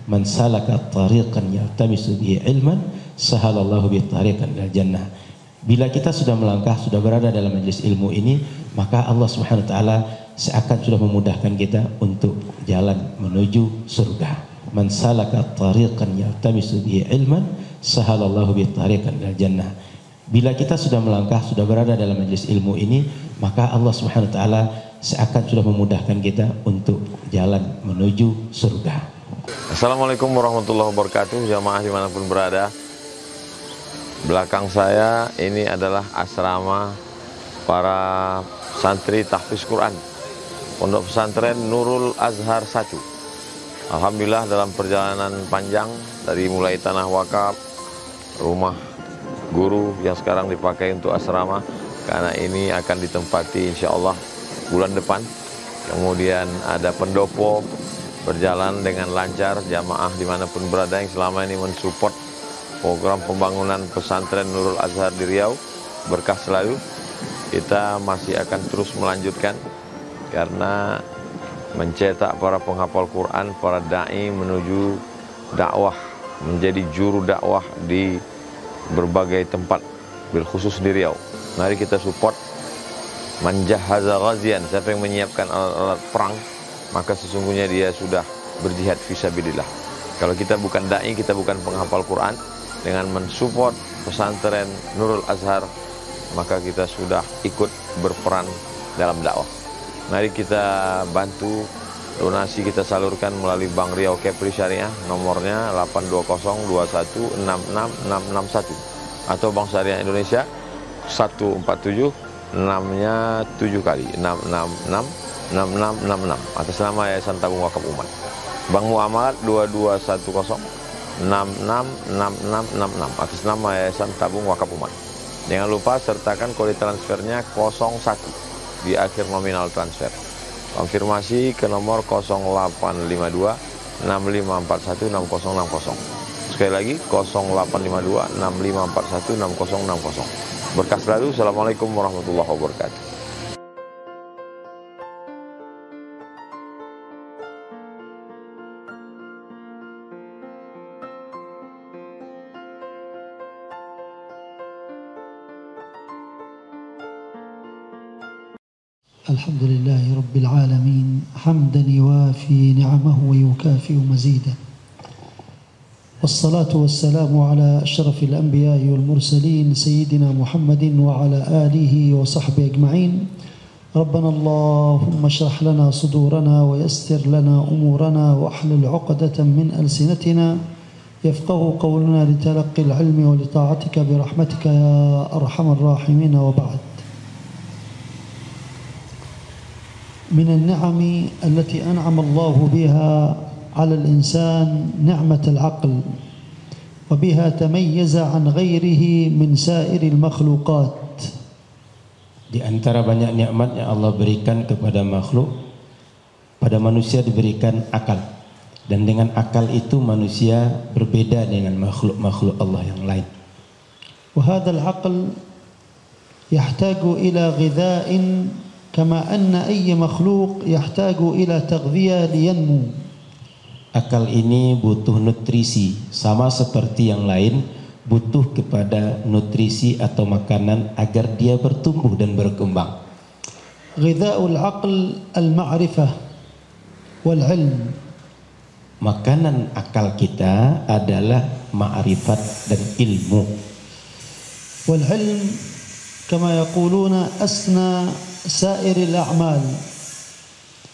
Man salaka tariqan yaltamisu bihi ilman sahalallahu bihi tariqan ilal jannah. Bila kita sudah melangkah, sudah berada dalam majelis ilmu ini, maka Allah Subhanahu wa taala seakan sudah memudahkan kita untuk jalan menuju surga. Man salaka tariqan yaltamisu bihi ilman sahalallahu bihi tariqan ilal jannah. Bila kita sudah melangkah, sudah berada dalam majelis ilmu ini, maka Allah Subhanahu wa taala seakan sudah memudahkan kita untuk jalan menuju surga. Assalamualaikum warahmatullahi wabarakatuh, jamaah dimanapun berada. Belakang saya ini adalah asrama para santri tahfiz Quran Pondok Pesantren Nurul Azhar 1. Alhamdulillah dalam perjalanan panjang dari mulai tanah wakaf, rumah guru yang sekarang dipakai untuk asrama, karena ini akan ditempati insya Allah bulan depan. Kemudian ada pendopo, berjalan dengan lancar, jamaah dimanapun berada yang selama ini mensupport program pembangunan pesantren Nurul Azhar di Riau, berkah selalu. Kita masih akan terus melanjutkan karena mencetak para penghafal Quran, para da'i menuju dakwah, menjadi juru dakwah di berbagai tempat, bil khusus di Riau. Mari kita support. Man jahaza ghazian, siapa yang menyiapkan alat-alat perang, maka sesungguhnya dia sudah berjihad fisabilillah. Kalau kita bukan da'i, kita bukan penghafal Quran, dengan mensupport pesantren Nurul Azhar, maka kita sudah ikut berperan dalam dakwah. Mari kita bantu, donasi kita salurkan melalui Bank Riau Kepri Syariah, nomornya 82021666661, atau Bank Syariah Indonesia 147 6-nya 7 kali 6666666 atas nama Yayasan Tabung Wakaf Umat. Bank Muamalat 2210 666666 atas nama Yayasan Tabung Wakaf Umat. Jangan lupa sertakan kode transfernya 01 di akhir nominal transfer. Konfirmasi ke nomor 0852 6541 6060. Sekali lagi 0852 6541 6060. Berkah selalu. Assalamualaikum warahmatullahi wabarakatuh. الحمد لله رب العالمين حمدا يوافي نعمه ويكافئ مزيدا، والصلاة والسلام على أشرف الأنبياء والمرسلين سيدنا محمد وعلى آله وصحبه أجمعين. ربنا اللهم اشرح لنا صدورنا ويسر لنا أمورنا واحلل عقدة من ألسنتنا يفقه قولنا لتلقي العلم ولطاعتك برحمتك يا أرحم الراحمين. وبعد، من النعم التي أنعم الله بها على الإنسان نعمة العقل، وبها تميز عن غيره من سائر المخلوقات. Di antara banyak nikmat yang Allah berikan kepada makhluk, pada manusia diberikan akal, dan dengan akal itu manusia berbeda dengan makhluk-makhluk Allah yang lain. وهذا العقل يحتاج إلى غذاء كما أن أي مخلوق يحتاج إلى تغذية لينمو. Akal ini butuh nutrisi, sama seperti yang lain butuh kepada nutrisi atau makanan agar dia bertumbuh dan berkembang. غذاء العقل المعرفة والعلم. Makanan akal kita adalah ma'rifat dan ilmu. والعلم كما يقولون أسنى سائر الأعمال.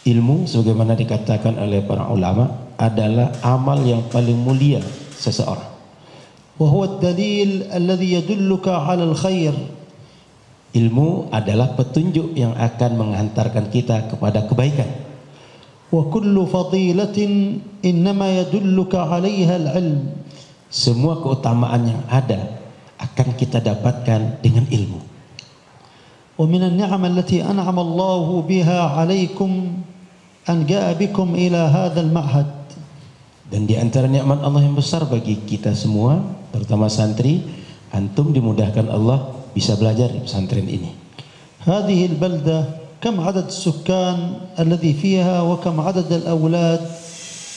Ilmu sebagaimana dikatakan oleh para ulama adalah amal yang paling mulia seseorang. وهو الدليل الذي يدلك على الخير. Ilmu adalah petunjuk yang akan menghantarkan kita kepada kebaikan. وكل فضيلة إنما يدلك عليها العلم. Semua keutamaan yang ada akan kita dapatkan dengan ilmu. ومن النعم التي أنعم الله بها عليكم أن جاء بكم إلى هذا المعهد. Dan di antara nikmat Allah yang besar bagi kita semua, terutama santri, antum dimudahkan Allah bisa belajar di pesantren ini. هذه البلدة كم عدد السكان الذي فيها وكم عدد الأولاد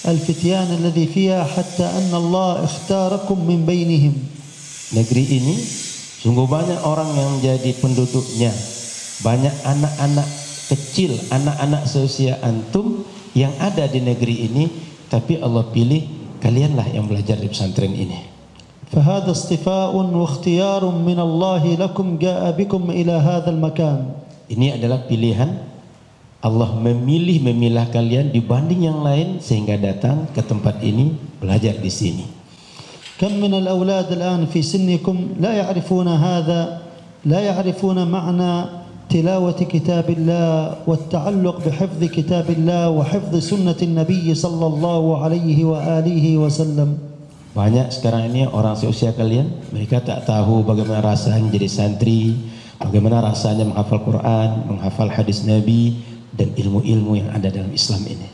الفتيان الذي فيها حتى أن الله اختاركم من بينهم. Negeri ini sungguh banyak orang yang jadi penduduknya, banyak anak-anak kecil, anak-anak seusia antum yang ada di negeri ini, tapi Allah pilih kalianlah yang belajar di pesantren ini. فهذا اصطفاء واختيار من الله لكم جاء بكم إلى هذا المكان. Ini adalah pilihan Allah, memilah kalian dibanding yang lain sehingga datang ke tempat ini belajar di sini. كم من الأولاد الآن في سنكم لا يعرفون هذا، لا يعرفون معنى تلاوة كتاب الله والتعلق بحفظ كتاب الله وحفظ سنة النبي صلى الله عليه وآله وسلم. Banyak sekarang ini orang seusia kalian, mereka tak tahu bagaimana rasanya jadi santri, bagaimana rasanya menghafal Quran, menghafal hadis Nabi dan ilmu-ilmu yang ada dalam Islam ini.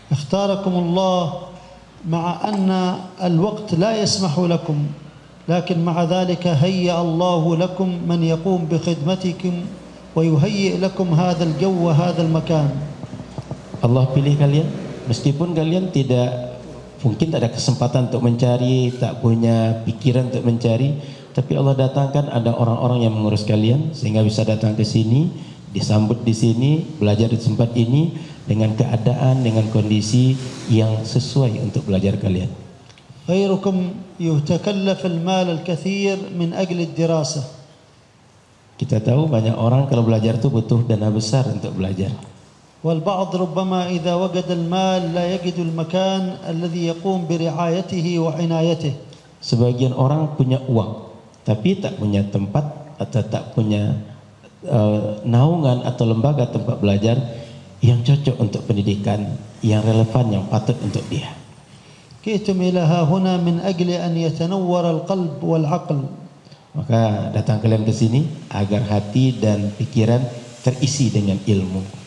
اختاركم الله مع أن الوقت لا يسمح لكم، لكن مع ذلك هيأ الله لكم من يقوم بخدمتكم ويهيئ لكم هذا الجو وهذا المكان. Allah pilih kalian meskipun kalian mungkin tak ada kesempatan untuk mencari, tak punya pikiran untuk mencari, tapi Allah datangkan ada orang-orang yang mengurus kalian sehingga bisa datang ke sini, disambut di sini, belajar di tempat ini dengan keadaan, dengan kondisi yang sesuai untuk belajar kalian. غيركم يتكلف المال الكثير من أجل الدراسة. Kita tahu banyak orang kalau belajar itu butuh dana besar untuk belajar. والبعض ربما إذا وجد المال لا يجد المكان الذي يقوم برعايته وعنايته. Sebagian orang punya uang tapi tak punya tempat atau tak punya naungan atau lembaga tempat belajar yang cocok untuk pendidikan, yang relevan, yang patut untuk dia. جئتم إلى هنا من أجل أن يتنور القلب والعقل. Maka datang kalian ke sini agar hati dan pikiran terisi dengan ilmu.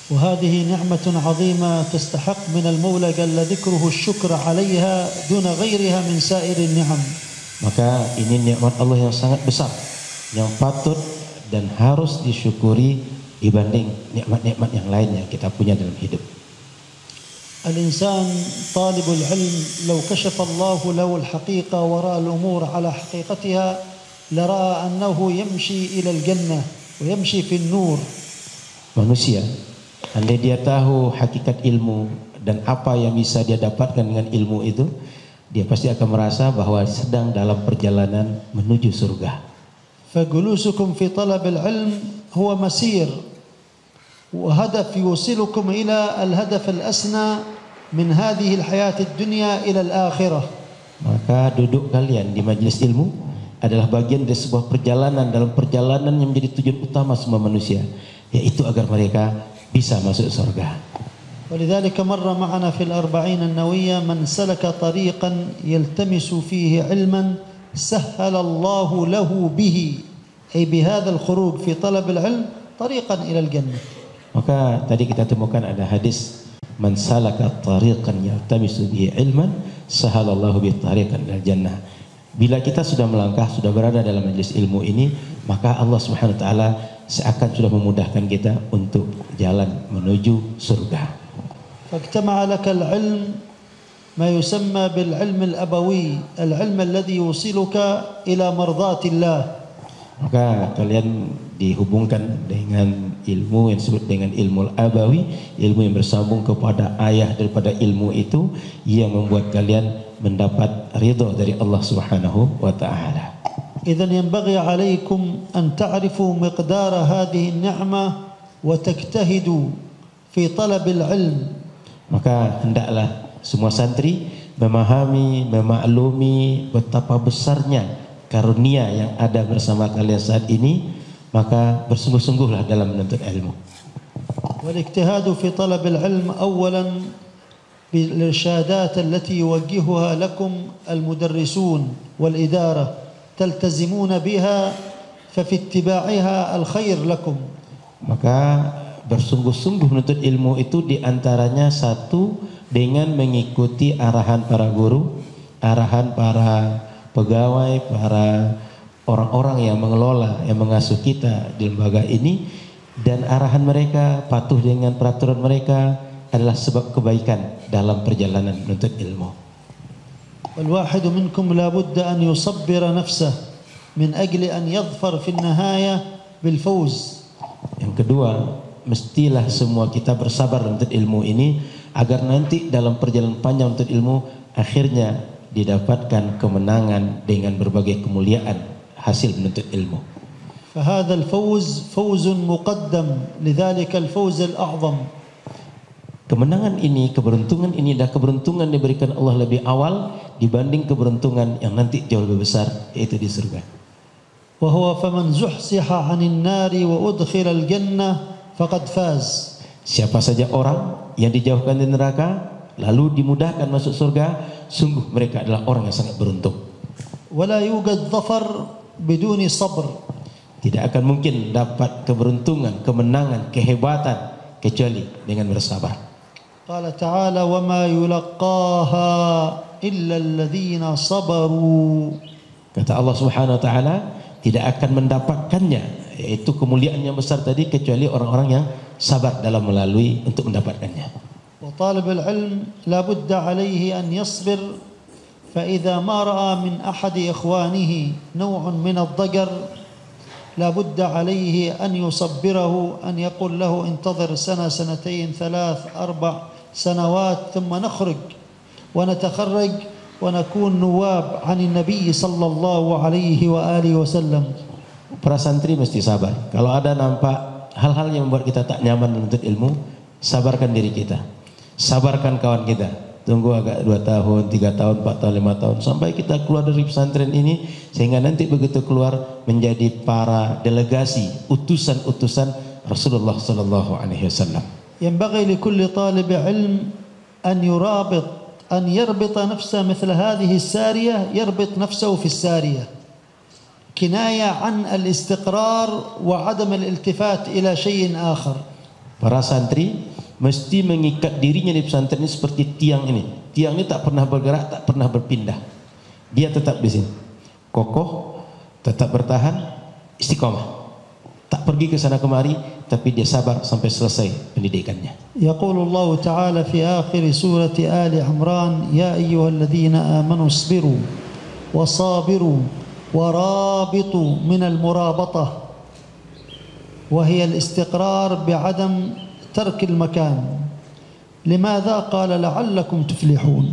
وهذه نعمة عظيمة تستحق من المولى جل ذكره الشكر عليها دون غيرها من سائر النعم. Maka ini nikmat Allah yang sangat besar yang patut dan harus disyukuri dibanding nikmat-nikmat yang lain yang kita punya dalam hidup. الإنسان طالب العلم لو كشف الله له الحقيقة وراء الأمور على حقيقتها لرأى أنه يمشي إلى الجنة ويمشي في النور. Manusia andai dia tahu hakikat ilmu dan apa yang bisa dia dapatkan dengan ilmu itu, dia pasti akan merasa bahwa sedang dalam perjalanan menuju surga. فجلوسكم في طلب العلم هو مسير وهدف يوصلكم إلى الهدف الأسنى من هذه الحياة الدنيا إلى الآخرة. Maka duduk kalian di majelis ilmu adalah bagian dari sebuah perjalanan dalam perjalanan yang menjadi tujuan utama semua manusia, yaitu agar mereka bisa masuk surga. ولذلك مر معنا في الأربعين النووية من سلك طريقا يلتمس فيه علما سهل الله له به أي بهذا الخروج في طلب العلم طريقا إلى الجنة. Maka tadi kita temukan ada hadis man salaka tariqan yaltamisu bihi ilman sahalallahu bihi tariqan ilal jannah. Bila kita sudah melangkah, sudah berada dalam majelis ilmu ini, maka Allah Subhanahu wa taala seakan sudah memudahkan kita untuk jalan menuju surga. فاجتمع لك العلم ما يسمى بالعلم الأبوي، العلم الذي يوصلك إلى مرضاة الله. Maka kalian dihubungkan dengan ilmu yang disebut dengan ilmu abawi, ilmu yang bersambung kepada ayah daripada ilmu itu yang membuat kalian mendapat ridha dari Allah Subhanahu wa taala. إذن ينبغي عليكم أن تعرفوا مقدار هذه النعمة وتجتهدوا في طلب العلم. Maka hendaklah semua santri memahami, memaklumi betapa besarnya karunia yang ada bersama kalian saat ini, maka bersungguh-sungguhlah dalam menuntut ilmu. والاجتهاد في طلب العلم أولا بالإرشادات التي يوجهها لكم المدرسون والإدارة تلتزمون بها ففي اتباعها الخير لكم. Maka bersungguh-sungguh menuntut ilmu itu diantaranya satu dengan mengikuti arahan para guru, arahan para pegawai, para orang-orang yang mengelola, yang mengasuh kita di lembaga ini, dan arahan mereka, patuh dengan peraturan mereka, adalah sebab kebaikan dalam perjalanan menuntut ilmu. والواحد منكم لا بد أن يصبر نفسه من أجل أن يظفر في النهاية بالفوز. Yang kedua, mestilah semua kita bersabar menuntut ilmu ini agar nanti dalam perjalanan panjang menuntut ilmu akhirnya didapatkan kemenangan dengan berbagai kemuliaan hasil menuntut ilmu. فهذا الفوز فوز مقدم لذلك الفوز الأعظم. Kemenangan ini, keberuntungan ini adalah keberuntungan diberikan Allah lebih awal dibanding keberuntungan yang nanti jauh lebih besar, yaitu di surga. وهو فمن زحزح عن النار وأدخل الجنة فقد فاز. Siapa saja orang yang dijauhkan dari neraka lalu dimudahkan masuk surga, sungguh mereka adalah orang yang sangat beruntung. ولا يوجد ظفر بدون صبر. Tidak akan mungkin dapat keberuntungan, kemenangan, kehebatan kecuali dengan bersabar. قال تعالى وما يلقاها إلا الذين صبروا. Kata Allah Subhanahu wa taala, tidak akan mendapatkannya, yaitu kemuliaan yang besar tadi, kecuali orang-orang yang sabar dalam melalui untuk mendapatkannya. وطالب العلم لا بد عليه أن يصبر فإذا ما رأى من أحد إخوانه نوع من الضجر لا بد عليه أن يصبره، أن يقول له انتظر سنة سنتين 3 4 سنوات ثم نخرج ونتخرج ونكون نواب عن النبي صلى الله عليه وآله وسلم. Para santri mesti sabar. Kalau ada nampak hal-hal yang membuat kita tak nyaman menuntut ilmu, sabarkan diri kita, sabarkan kawan kita. Tunggu agak 2 tahun, 3 tahun, 4 tahun, 5 tahun sampai kita keluar dari pesantren ini, sehingga nanti begitu keluar menjadi para delegasi, utusan-utusan Rasulullah sallallahu alaihi wasallam. ينبغي لكل طالب علم أن يربط نفسه مثل هذه السارية، يربط نفسه في السارية كناية عن الاستقرار وعدم الالتفات إلى شيء آخر. Para santri mesti mengikat dirinya di pesantren ini seperti tiang ini. Tiang ini tak pernah bergerak, tak pernah berpindah. Dia tetap di sini, kokoh, tetap bertahan, istiqomah. Tak pergi ke sana kemari, tapi dia sabar sampai selesai pendidikannya. يقول الله تعالى في آخر سورة آل عمران يا أيها الذين آمنوا اصبروا وصابروا ورابطوا من المرابطة وهي الاستقرار بعدم ترك المكان. لماذا؟ قال لعلكم تفلحون.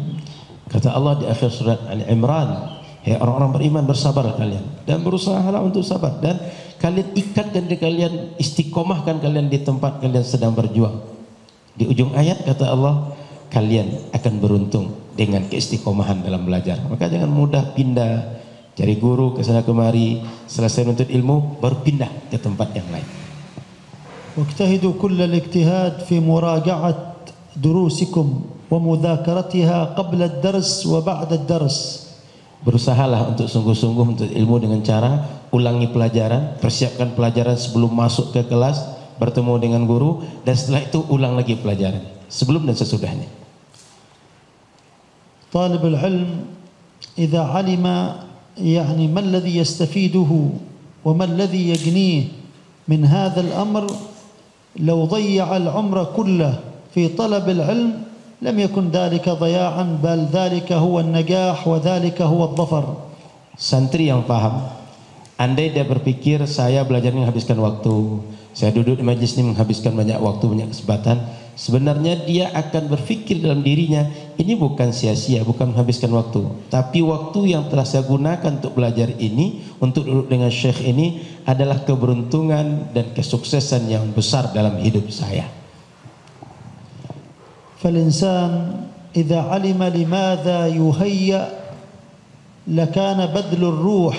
Kata Allah di akhir surat Al-Imran, hei orang-orang beriman, bersabar kalian dan berusahalah untuk sabar, dan kalian ikatkan diri kalian, istiqomahkan kalian di tempat kalian sedang berjuang. Di ujung ayat kata Allah, kalian akan beruntung dengan keistiqomahan dalam belajar. Maka jangan mudah pindah, cari guru ke sana kemari, selesai menuntut ilmu baru pindah ke tempat yang lain. واجتهدوا كل الاجتهاد في مراجعة دروسكم ومذاكرتها قبل الدرس وبعد الدرس. Berusahalah untuk sungguh-sungguh menuntut ilmu dengan cara ulangi pelajaran, persiapkan pelajaran sebelum masuk ke kelas, bertemu dengan guru, dan setelah itu ulang lagi pelajaran sebelum dan sesudahnya. طالب العلم إذا علم يعني ما الذي يستفيده وما الذي يجنيه من هذا الأمر، لو ضيع العمر كله في طلب العلم لم يكن ذلك ضياعا، بل ذلك هو النجاح وذلك هو الظفر. Santri yang paham, andai dia berpikir saya belajar menghabiskan waktu, saya duduk di majlis ini menghabiskan banyak waktu, banyak kesempatan, sebenarnya dia akan berpikir dalam dirinya, ini bukan sia-sia, bukan menghabiskan waktu, tapi waktu yang telah saya gunakan untuk belajar ini, untuk duduk dengan syekh ini adalah keberuntungan dan kesuksesan yang besar dalam hidup saya. فالإنسان إذا علم لماذا يهيأ لكان بذل الروح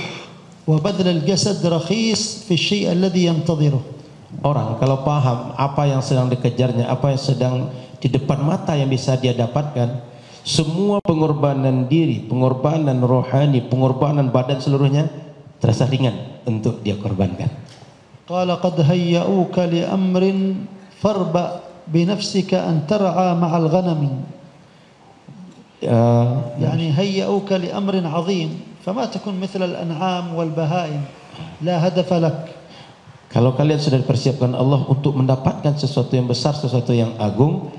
وبذل الجسد رخيص في الشيء الذي ينتظره. Orang kalau paham apa yang sedang dikejarnya, apa yang sedang di depan mata yang bisa dia dapatkan, semua pengorbanan diri, pengorbanan rohani, pengorbanan badan seluruhnya terasa ringan untuk dia korbankan. قال قد هيئوك لأمر فاربأ بنفسك أن ترعى مع الغنم. يعني هيئوك لأمر عظيم فما تكن مثل الأنعام والبهائم لا هدف لك. Kalau kalian sudah dipersiapkan Allah untuk mendapatkan sesuatu yang besar, sesuatu yang agung,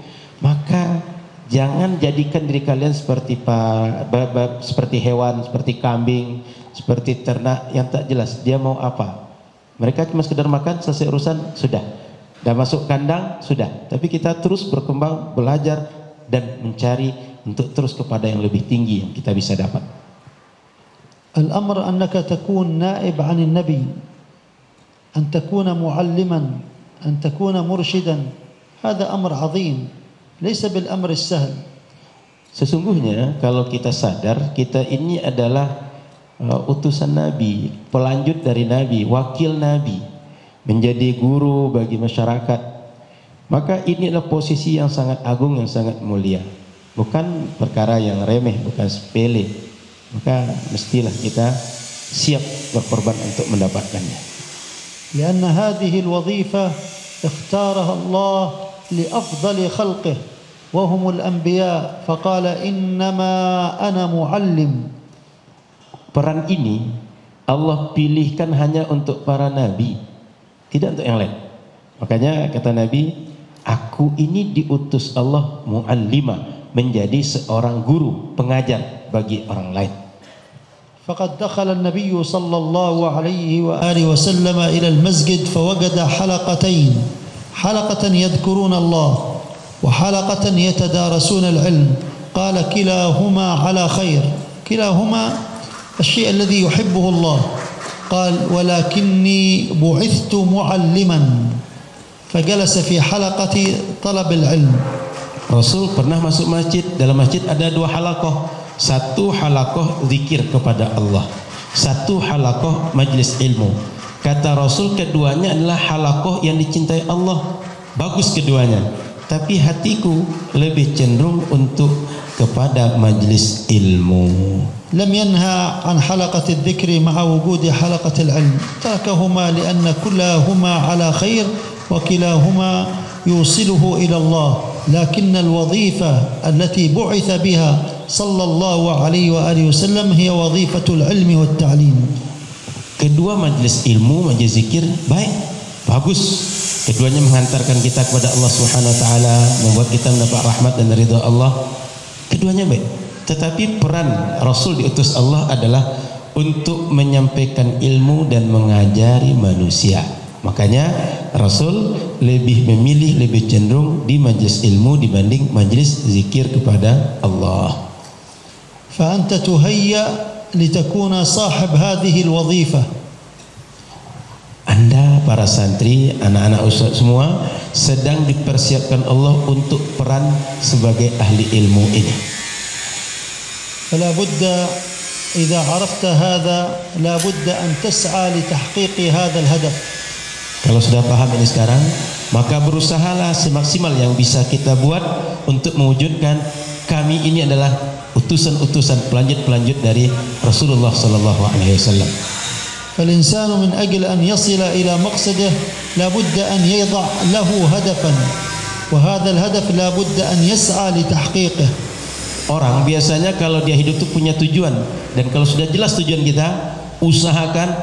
Maka jangan jadikan diri kalian seperti seperti hewan, seperti kambing, seperti ternak yang tak jelas dia mau apa. Mereka cuma sekedar makan, selesai urusan, sudah. Dah masuk kandang, sudah. Tapi kita terus berkembang, belajar dan mencari untuk terus kepada yang lebih tinggi yang kita bisa dapat. الأمر أنك تكون نائب عن النبي، أن تكون معلما، أن تكون مرشدا، هذا أمر عظيم ليس بالأمر السهل. Sesungguhnya kalau kita sadar kita ini adalah utusan Nabi, pelanjut dari Nabi, wakil Nabi, menjadi guru bagi masyarakat. Maka ini adalah posisi yang sangat agung, yang sangat mulia, bukan perkara yang remeh, bukan sepele. Maka mestilah kita siap berkorban untuk mendapatkannya. لأن هذه الوظيفة اختارها الله لأفضل خلقه وهم الأنبياء فقال إنما أنا معلم. Peran ini Allah pilihkan hanya untuk para nabi, tidak untuk yang lain. Makanya kata Nabi, aku ini diutus Allah mu'allima, menjadi seorang guru, pengajar bagi orang lain. فقد دخل النبي صلى الله عليه وآله وسلم إلى المسجد فوجد حلقتين، حلقة يذكرون الله وحلقة يتدارسون العلم، قال كلاهما على خير، كلاهما الشيء الذي يحبه الله. قال ولكني بعثت معلما، فجلس في حلقة طلب العلم. Rasul pernah masuk masjid, dalam masjid ada dua halaqah, satu halaqah zikir kepada Allah, satu halaqah majlis ilmu. Kata Rasul keduanya adalah halaqah yang dicintai Allah, bagus keduanya, tapi hatiku lebih cenderung untuk kepada majlis ilmu. لم ينهى عن حلقة الذكر مع وجود حلقة العلم، تركهما لأن كلاهما على خير وكلاهما يوصله إلى الله، لكن الوظيفة التي بعث بها صلى الله عليه وآله وسلم هي وظيفة العلم والتعليم. Kedua majlis ilmu, majlis zikir baik, bagus. Keduanya menghantarkan kita kepada Allah Subhanahu wa taala, membuat kita mendapat rahmat dan ridha Allah. Keduanya baik. Tetapi peran Rasul diutus Allah adalah untuk menyampaikan ilmu dan mengajari manusia. Makanya Rasul lebih memilih, lebih cenderung di majlis ilmu dibanding majlis zikir kepada Allah. فأنت تهيأ لتكون صاحب هذه الوظيفة. Anda para santri, anak-anak ustaz semua sedang dipersiapkan Allah untuk peran sebagai ahli ilmu ini. فلا بد إذا عرفت هذا لا بد أن تسعى لتحقيق هذا الهدف. Kalau sudah paham ini sekarang, maka berusahalah semaksimal yang bisa kita buat untuk mewujudkan kami ini adalah utusan-utusan pelanjut-pelanjut dari Rasulullah sallallahu alaihi wasallam. فالإنسان من أجل أن يصل إلى مقصده لا بد أن يضع له هدفا وهذا الهدف لا بد أن يسعى لتحقيقه. Orang biasanya kalau dia hidup itu punya tujuan, dan kalau sudah jelas tujuan kita, usahakan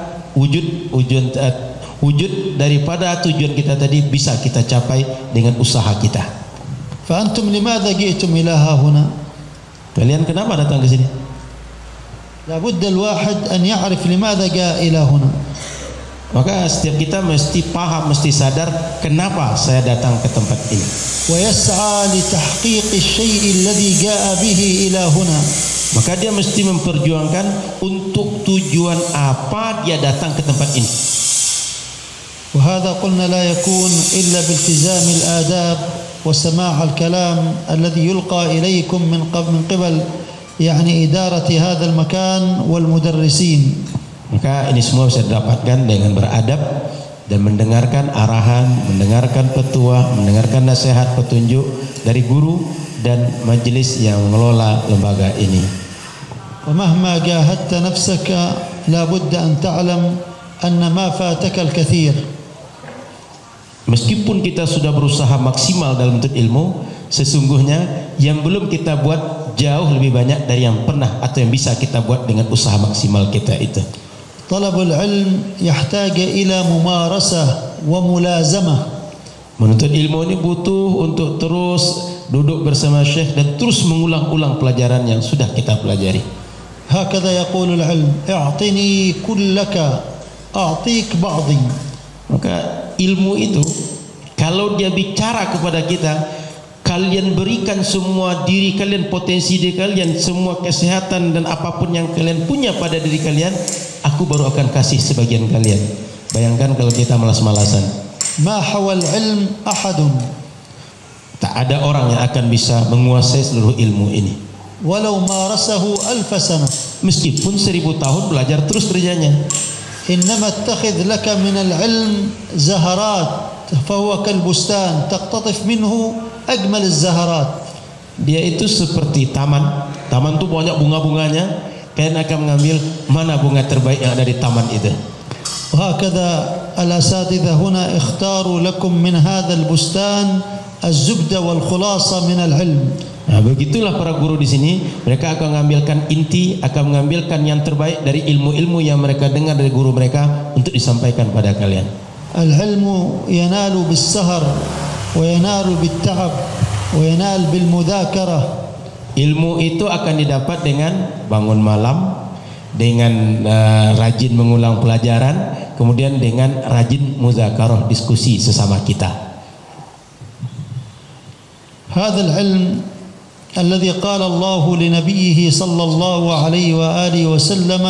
wujud daripada tujuan kita tadi bisa kita capai dengan usaha kita. فأنتم لماذا جئتم إلى ها هنا؟ Kalian kenapa datang ke sini? لا بد الواحد أن يعرف لماذا جاء إلى هنا. Maka setiap kita mesti paham, mesti sadar kenapa saya datang ke tempat ini. ويسعى لتحقيق الشيء الذي جاء به إلى هنا. Maka dia mesti memperjuangkan untuk tujuan apa dia datang ke tempat ini. وهذا قلنا لا يكون إلا بالتزام الآداب وسماع الكلام الذي يلقى إليكم من قبل يعني إدارة هذا المكان والمدرسين. Maka ini semua bisa didapatkan dengan beradab dan mendengarkan arahan, mendengarkan petua, mendengarkan nasihat, petunjuk dari guru dan majelis yang mengelola lembaga ini. ومهما جاهدت نفسك لا بد أن تعلم أن ما فاتك الكثير. Meskipun kita sudah berusaha maksimal dalam menuntut ilmu, sesungguhnya yang belum kita buat jauh lebih banyak dari yang pernah atau yang bisa kita buat dengan usaha maksimal kita itu. طلب العلم يحتاج إلى ممارسة وملازمة. Menuntut ilmu ini butuh untuk terus duduk bersama syekh dan terus mengulang-ulang pelajaran yang sudah kita pelajari. هكذا يقول العلم اعطني كلك أعطيك بعضي. Maka ilmu itu kalau dia bicara kepada kita, kalian berikan semua diri kalian, potensi diri kalian, semua kesehatan dan apapun yang kalian punya pada diri kalian, aku baru akan kasih sebagian kalian. Bayangkan kalau kita malas-malasan. ما حوى العلم أحد. Tak ada orang yang akan bisa menguasai seluruh ilmu ini. ولو مارسه 1000 سنة. Meskipun 1000 tahun belajar terus kerjanya. إنما اتخذ لك من العلم زهرات فهو كالبستان تقتطف منه أجمل الزهرات. Dia itu seperti taman. Taman itu banyak bunga-bunganya. Kalian akan mengambil mana bunga terbaik yang ada di taman itu. وهكذا الأساتذة هنا اختاروا لكم من هذا البستان الزبدة والخلاصة من العلم. Nah, begitulah para guru di sini, mereka akan mengambilkan inti, akan mengambilkan yang terbaik dari ilmu-ilmu yang mereka dengar dari guru mereka untuk disampaikan pada kalian. العلم ينال بالسهر وينال بالتعب وينال بالمذاكرة. Ilmu itu akan didapat dengan bangun malam, dengan rajin mengulang pelajaran, kemudian dengan rajin muzakarah, diskusi sesama kita. هذا العلم الذي قال الله لنبيه صلى الله عليه وآله وسلم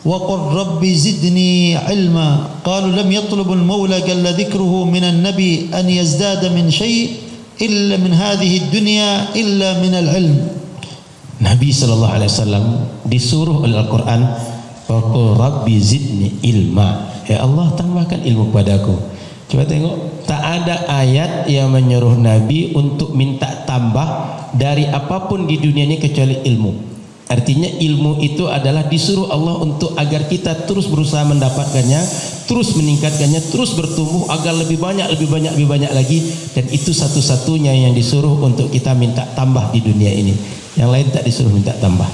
وقل رب زدني علما. قالوا لم يطلب المولى جل ذكره من النبي أن يزداد من شيء إلا من هذه الدنيا إلا من العلم. Nabi SAW disuruh oleh Al-Quran, waqul rabbi zidni ilma, ya Allah tambahkan ilmu padaku. Coba tengok, tak ada ayat yang menyuruh Nabi untuk minta tambah dari apapun di dunia ini kecuali ilmu. Artinya ilmu itu adalah disuruh Allah untuk agar kita terus berusaha mendapatkannya, terus meningkatkannya, terus bertumbuh agar lebih banyak lagi. Dan itu satu-satunya yang disuruh untuk kita minta tambah di dunia ini. Yang lain tak disuruh minta tambah.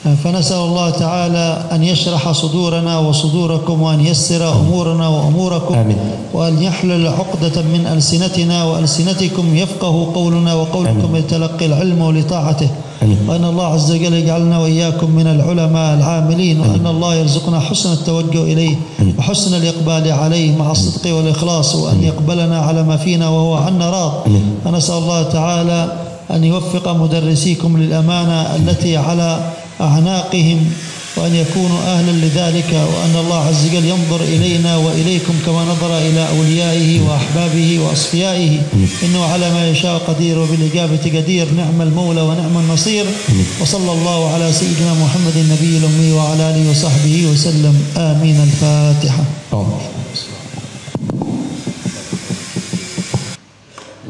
فنسأل الله تعالى أن يشرح صدورنا وصدوركم وأن يسر أمورنا وأموركم. آمين. وأن يحلل عقدة من ألسنتنا وألسنتكم يفقه قولنا وقولكم لتلقي العلم ولطاعته. آمين. وأن الله عز وجل يجعلنا وإياكم من العلماء العاملين. وأن الله يرزقنا حسن التوجه إليه وحسن الإقبال عليه مع الصدق والإخلاص. وأن يقبلنا على ما فينا وهو عنا راض. ونسأل الله تعالى أن يوفق مدرسيكم للأمانة التي على أعناقهم وأن يكونوا أهلا لذلك. وأن الله عز وجل ينظر إلينا وإليكم كما نظر إلى أوليائه وأحبابه وأصفيائه. إنه على ما يشاء قدير وبالإجابة قدير. نعم المولى ونعم النصير. وصلى الله على سيدنا محمد النبي الأمي وعلى آله وصحبه وسلم. آمين. الفاتحة.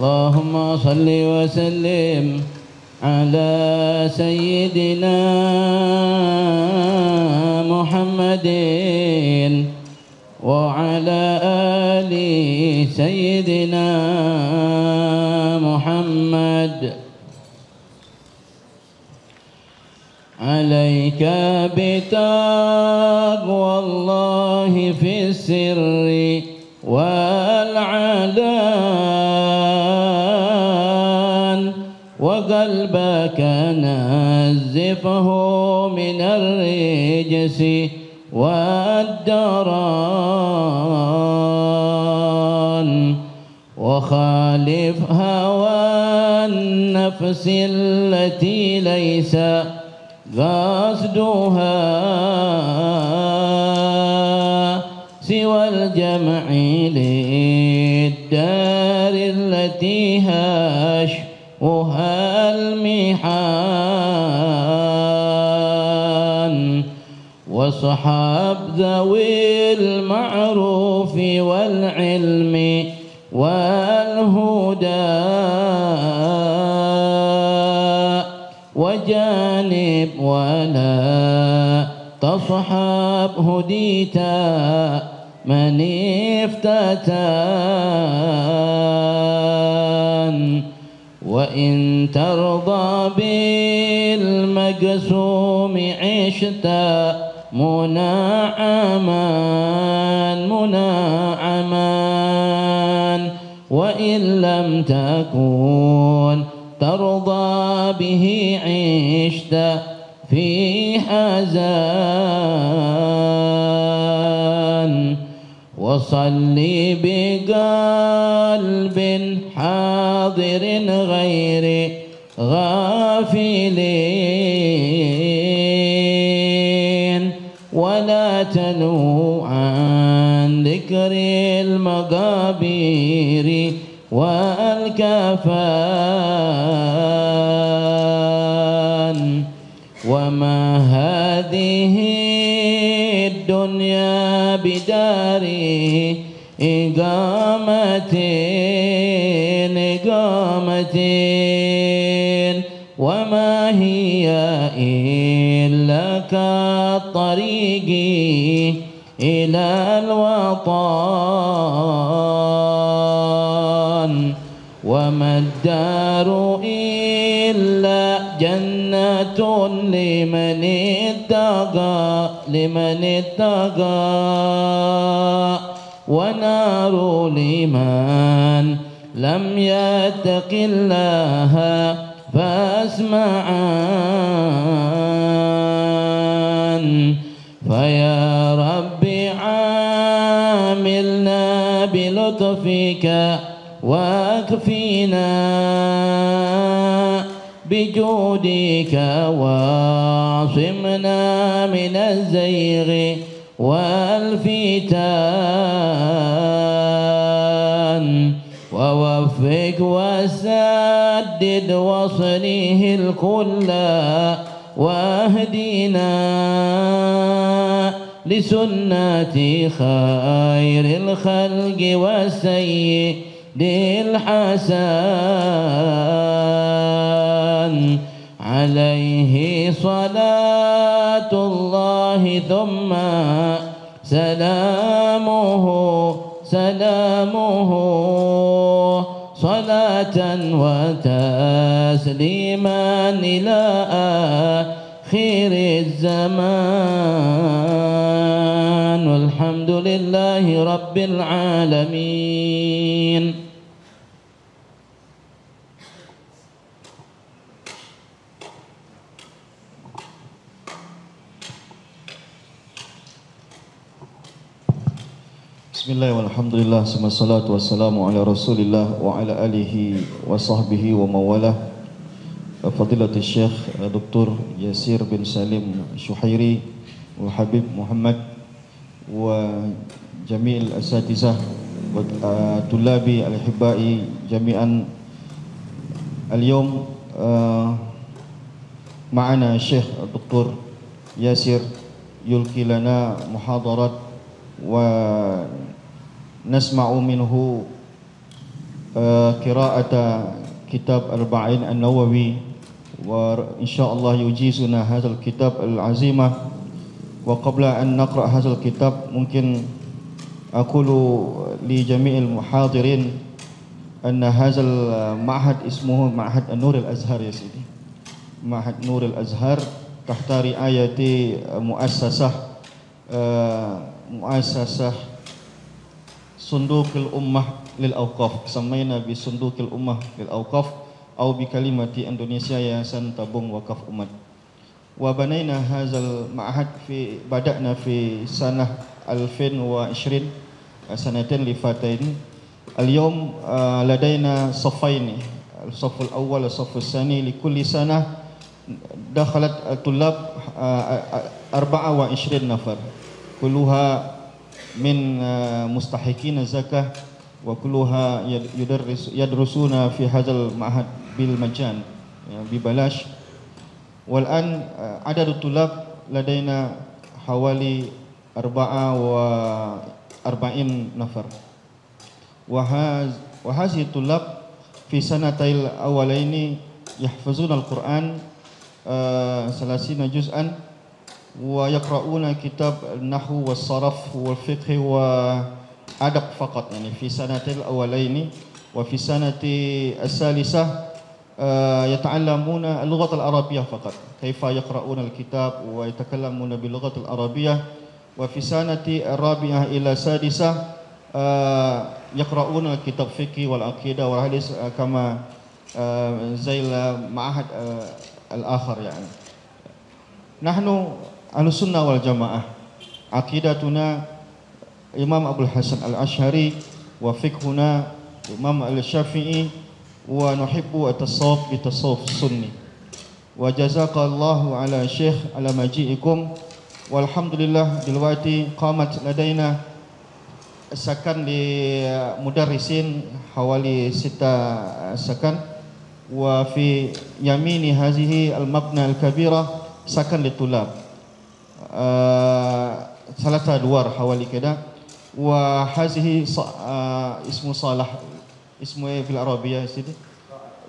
اللهم صل وسلم على سيدنا محمد وعلى آل سيدنا محمد. عليك بتقوى الله في السر والعلان وقلبك نزفه من الرجس والدران وخالف هوى النفس التي ليس قصدها سوى الجمع للدار التي هاشها المحان وصحاب ذوي المعروف والعلم والهدى وجانب ولا تصحب هديتا من افتتان وإن ترضى بالمقسوم عشتا منعما وإن لم تكن ترضى به عشت في حزان وصل بقلب حاضر غير غافلين ولا تنو عن ذكر المقابر والكفان وما هذه الدنيا بدار إقامة وما هي إلا كالطريق إلى الوطن وما الدار إلا جنة لمن اتقى ونار لمن لم يتق الله فاسمعان فيا رب عاملنا بلطفك واكفنا بجودك واعصمنا من الزيغ والفتان ووفق وسدد وصله الكل واهدنا لسنة خير الخلق والسيد الحسن عليه صلاة الله ثم سلامه صلاة وتسليما إلى آخر الزمان والحمد لله رب العالمين. Bismillah walhamdulillah wassalatu wassalamu ala rasulillah wa ala alihi wa sahbihi wa mawalah. Fadilatul Syekh Dr. Yasir bin Salim Syuhairi wa Habib Muhammad wa jami'il asatizah wa tulabi al-hibbai jami'an. Al-yawm ma'ana Syekh Dr. Yasir yulqi lana muhadarat wa nasma'u minhu qira'ata kitab Arba'in An-Nawawi wa insyaallah yujizuna hadzal kitab al-azimah. Wa qabla an naqra hadzal kitab mungkin aqulu li jami'il muhadirin anna hadzal ma'had ismuhu Ma'had An-Nur Al-Azhar ya sidi. Ma'had Nur Al-Azhar tahta riayati muassasah صندوق الأمة للأوقاف سمينا بصندوق الأمة للأوقاف أو بكلمة إندونيسيا ياسان تابung وقف أمة. وبنينا هذا المعهد بدأنا في سنة 2020 سنتين لفاتين. اليوم لدينا صفين الصف الأول والصف الثاني. لكل سنة دخلت الطلاب 24 نفر كلها من مستحقين الزكاة وكلها يدرسون في هذا المعهد بالمجان ببلاش. والآن عدد الطلاب لدينا حوالي 44 نفر. وهذه الطلاب في سنتي الأولين يحفظون القرآن 30 جزءا ويقرؤون كتاب النحو والصرف والفقه وأدب فقط يعني في سنتي الأولين. وفي السنة الثالثة يتعلمون اللغة العربية فقط كيف يقرؤون الكتاب ويتكلمون باللغة العربية. وفي السنة الرابعة إلى السادسة يقرؤون الكتاب فقه والعقيدة والحديث كما زي المعهد الآخر يعني. نحن أهل السنة والجماعة عقيدتنا إمام أبو الحسن الأشعري وفقهنا إمام الشافعي ونحب التصوف بالتصوف السني. وجزاك الله على شيخ على مجيئكم. والحمد لله دلوقتي قامت لدينا سكن لمدرسين حوالي 6 سكن، وفي يمين هذه المبنى الكبيرة سكن للطلاب 3 أدوار حوالي كده. وهذه اسمه صالح، اسمه في العربية يا سيدي؟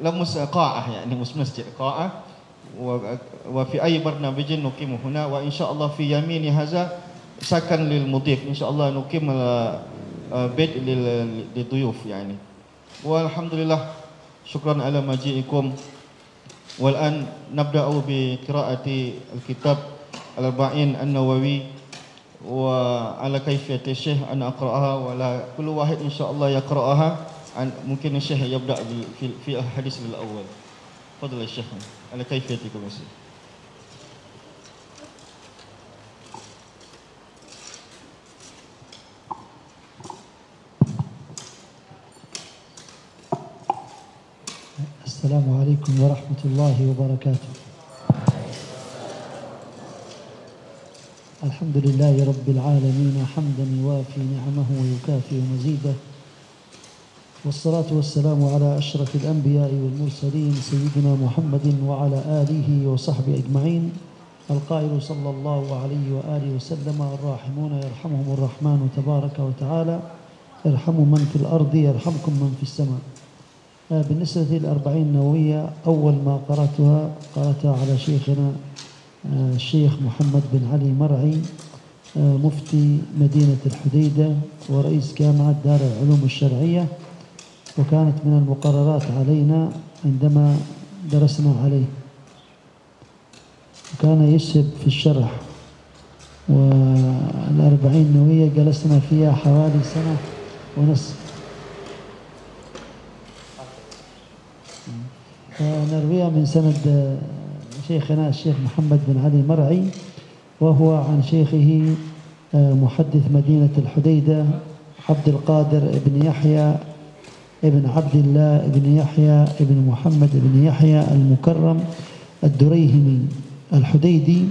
لا قاعة يعني مش مسجد، قاعة. وفي أي برنامج نقيم هنا، وإن شاء الله في يمين هذا سكن للمضيف، إن شاء الله نقيم بيت للضيوف يعني. والحمد لله شكرا على مجيئكم. والآن نبدأ بقراءة الكتاب الأربعين النووي، وعلى كيفية الشيخ أن أقرأها ولا كل واحد إن شاء الله يقرأها. ممكن الشيخ يبدأ في الحديث الأول. تفضل يا شيخ على كيفيتكم يا شيخ. السلام عليكم ورحمة الله وبركاته. الحمد لله رب العالمين حمدا يوافي نعمه ويكافئ مزيده، والصلاة والسلام على أشرف الأنبياء والمرسلين سيدنا محمد وعلى آله وصحبه أجمعين. القائل صلى الله عليه وآله وسلم: الراحمون يرحمهم الرحمن تبارك وتعالى، ارحموا من في الأرض يرحمكم من في السماء. بالنسبة للأربعين النووية، أول ما قرأتها على شيخنا الشيخ محمد بن علي مرعي، مفتي مدينة الحديدة ورئيس جامعة دار العلوم الشرعية، وكانت من المقررات علينا عندما درسنا عليه، وكان يسهب في الشرح. والأربعين النووية جلسنا فيها حوالي 1.5 سنة. نرويها من سند شيخنا الشيخ محمد بن علي مرعي، وهو عن شيخه محدث مدينة الحديدة عبد القادر بن يحيى ابن عبد الله ابن يحيى ابن محمد بن يحيى المكرم الدريهمي الحديدي،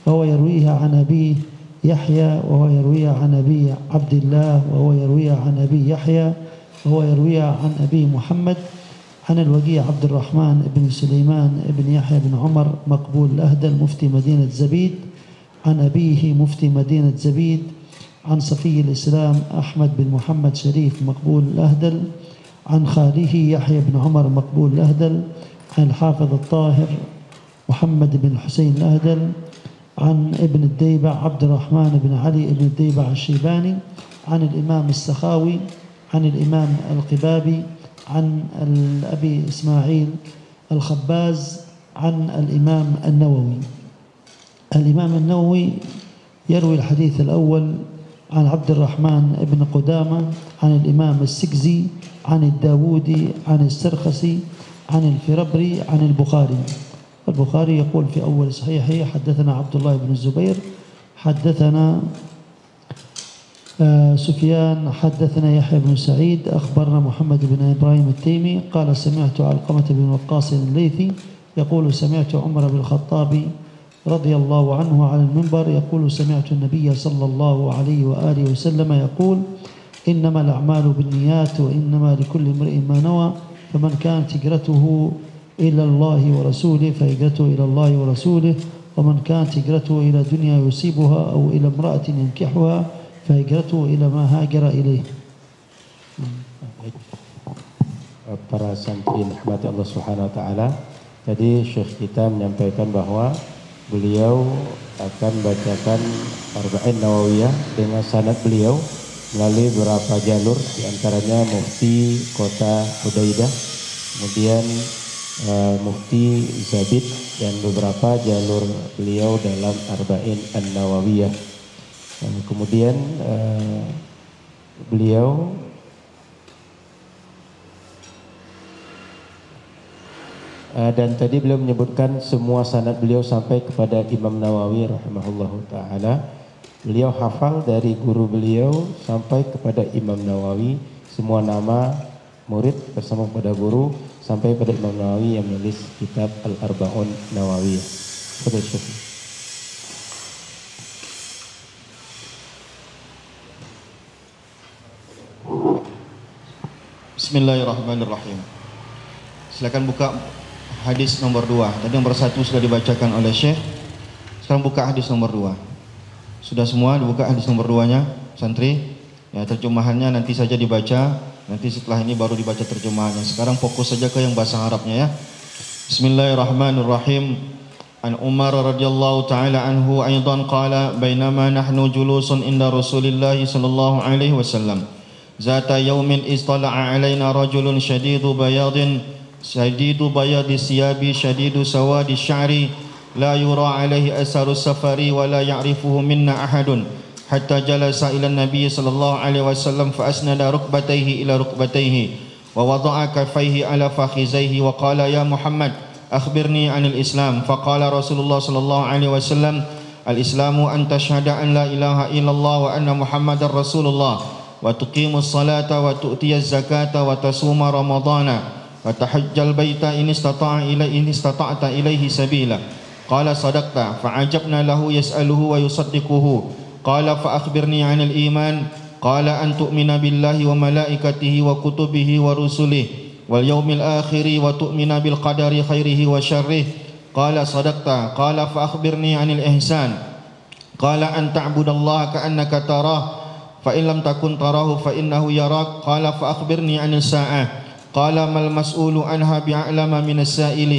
وهو يرويها عن أبيه يحيى، وهو يرويها عن أبيه عبد الله، وهو يرويها عن أبيه يحيى، وهو يرويها عن أبيه محمد، عن الوقيع عبد الرحمن بن سليمان بن يحيى بن عمر مقبول الأهدل مفتي مدينة زبيد، عن أبيه مفتي مدينة زبيد، عن صفي الإسلام أحمد بن محمد شريف مقبول الأهدل، عن خاله يحيى بن عمر مقبول الأهدل، عن الحافظ الطاهر محمد بن الحسين الأهدل، عن ابن الديبع عبد الرحمن بن علي بن الديبع الشيباني، عن الإمام السخاوي، عن الإمام القبابي، عن أبي إسماعيل الخباز، عن الإمام النووي. الإمام النووي يروي الحديث الأول عن عبد الرحمن بن قدامة، عن الإمام السكزي، عن الداودي، عن السرخسي، عن الفربري، عن البخاري. البخاري يقول في أول صحيحه: حدثنا عبد الله بن الزبير، حدثنا سفيان، حدثنا يحيى بن سعيد، أخبرنا محمد بن إبراهيم التيمي قال: سمعت علقمة بن وقاص الليثي يقول: سمعت عمر بن الخطاب رضي الله عنه على المنبر يقول: سمعت النبي صلى الله عليه وآله وسلم يقول: إنما الأعمال بالنيات وإنما لكل امرئ ما نوى، فمن كانت هجرته إلى الله ورسوله فهجرته إلى الله ورسوله، ومن كانت هجرته إلى دنيا يصيبها أو إلى امرأة ينكحها فهجرته إلى ما هاجر إليه. Para santri rahmati Allah Subhanahu wa taala, tadi Syekh kita menyampaikan bahwa beliau akan bacakan Arba'in Nawawiyah dengan sanad beliau melalui beberapa jalur, diantaranya Mufti Kota Hudaidah, kemudian Mufti Zabid, dan beberapa jalur beliau dalam Arba'in An-Nawawiyah. Kemudian beliau dan tadi beliau menyebutkan semua sanad beliau sampai kepada Imam Nawawi rahimahullahu taala. Beliau hafal dari guru beliau sampai kepada Imam Nawawi, semua nama murid bersama pada guru sampai pada Imam Nawawi yang menulis kitab Al-Arba'un Nawawiyah. Fadhil Syekh. Bismillahirrahmanirrahim. Silakan buka hadis nomor 2. Tadi nomor 1 sudah dibacakan oleh Syekh. Sekarang buka hadis nomor 2. Sudah semua dibuka hadis nomor 2-nya, santri. Ya, terjemahannya nanti saja dibaca. Nanti setelah ini baru dibaca terjemahannya. Sekarang fokus saja ke yang bahasa Arabnya ya. Bismillahirrahmanirrahim. An Umar radhiyallahu taala anhu aidan qala bainama nahnu julusun inda Rasulillah sallallahu alaihi wasallam. Zata yaumin istala'a alaina rajulun shadidu bayadin siyabi shadidu sawadi sya'ri la yura alaihi asaru safari wa la ya'rifuhu minna ahadun. حتى جلس إلى النبي صلى الله عليه وسلم فأسند ركبتيه إلى ركبتيه ووضع كفيه على فخذيه وقال يا محمد أخبرني عن الإسلام. فقال رسول الله صلى الله عليه وسلم الإسلام أن تشهد أن لا إله إلا الله وأن محمد رسول الله وتقيم الصلاة وتؤتي الزكاة وتصوم رمضان وتحج البيت إن استطعت إليه سبيلا. قال صدقت. فعجبنا له يسأله ويصدقه. قال فأخبرني عن الإيمان. قال أن تؤمن بالله وملائكته وكتبه ورسله واليوم الآخر وتؤمن بالقدر خيره وشره. قال صدقت. قال فأخبرني عن الإحسان. قال أن تعبد الله كأنك تراه فإن لم تكن تراه فإنه يراك. قال فأخبرني عن الساعة. قال ما المسؤول عنها بأعلم من السائل.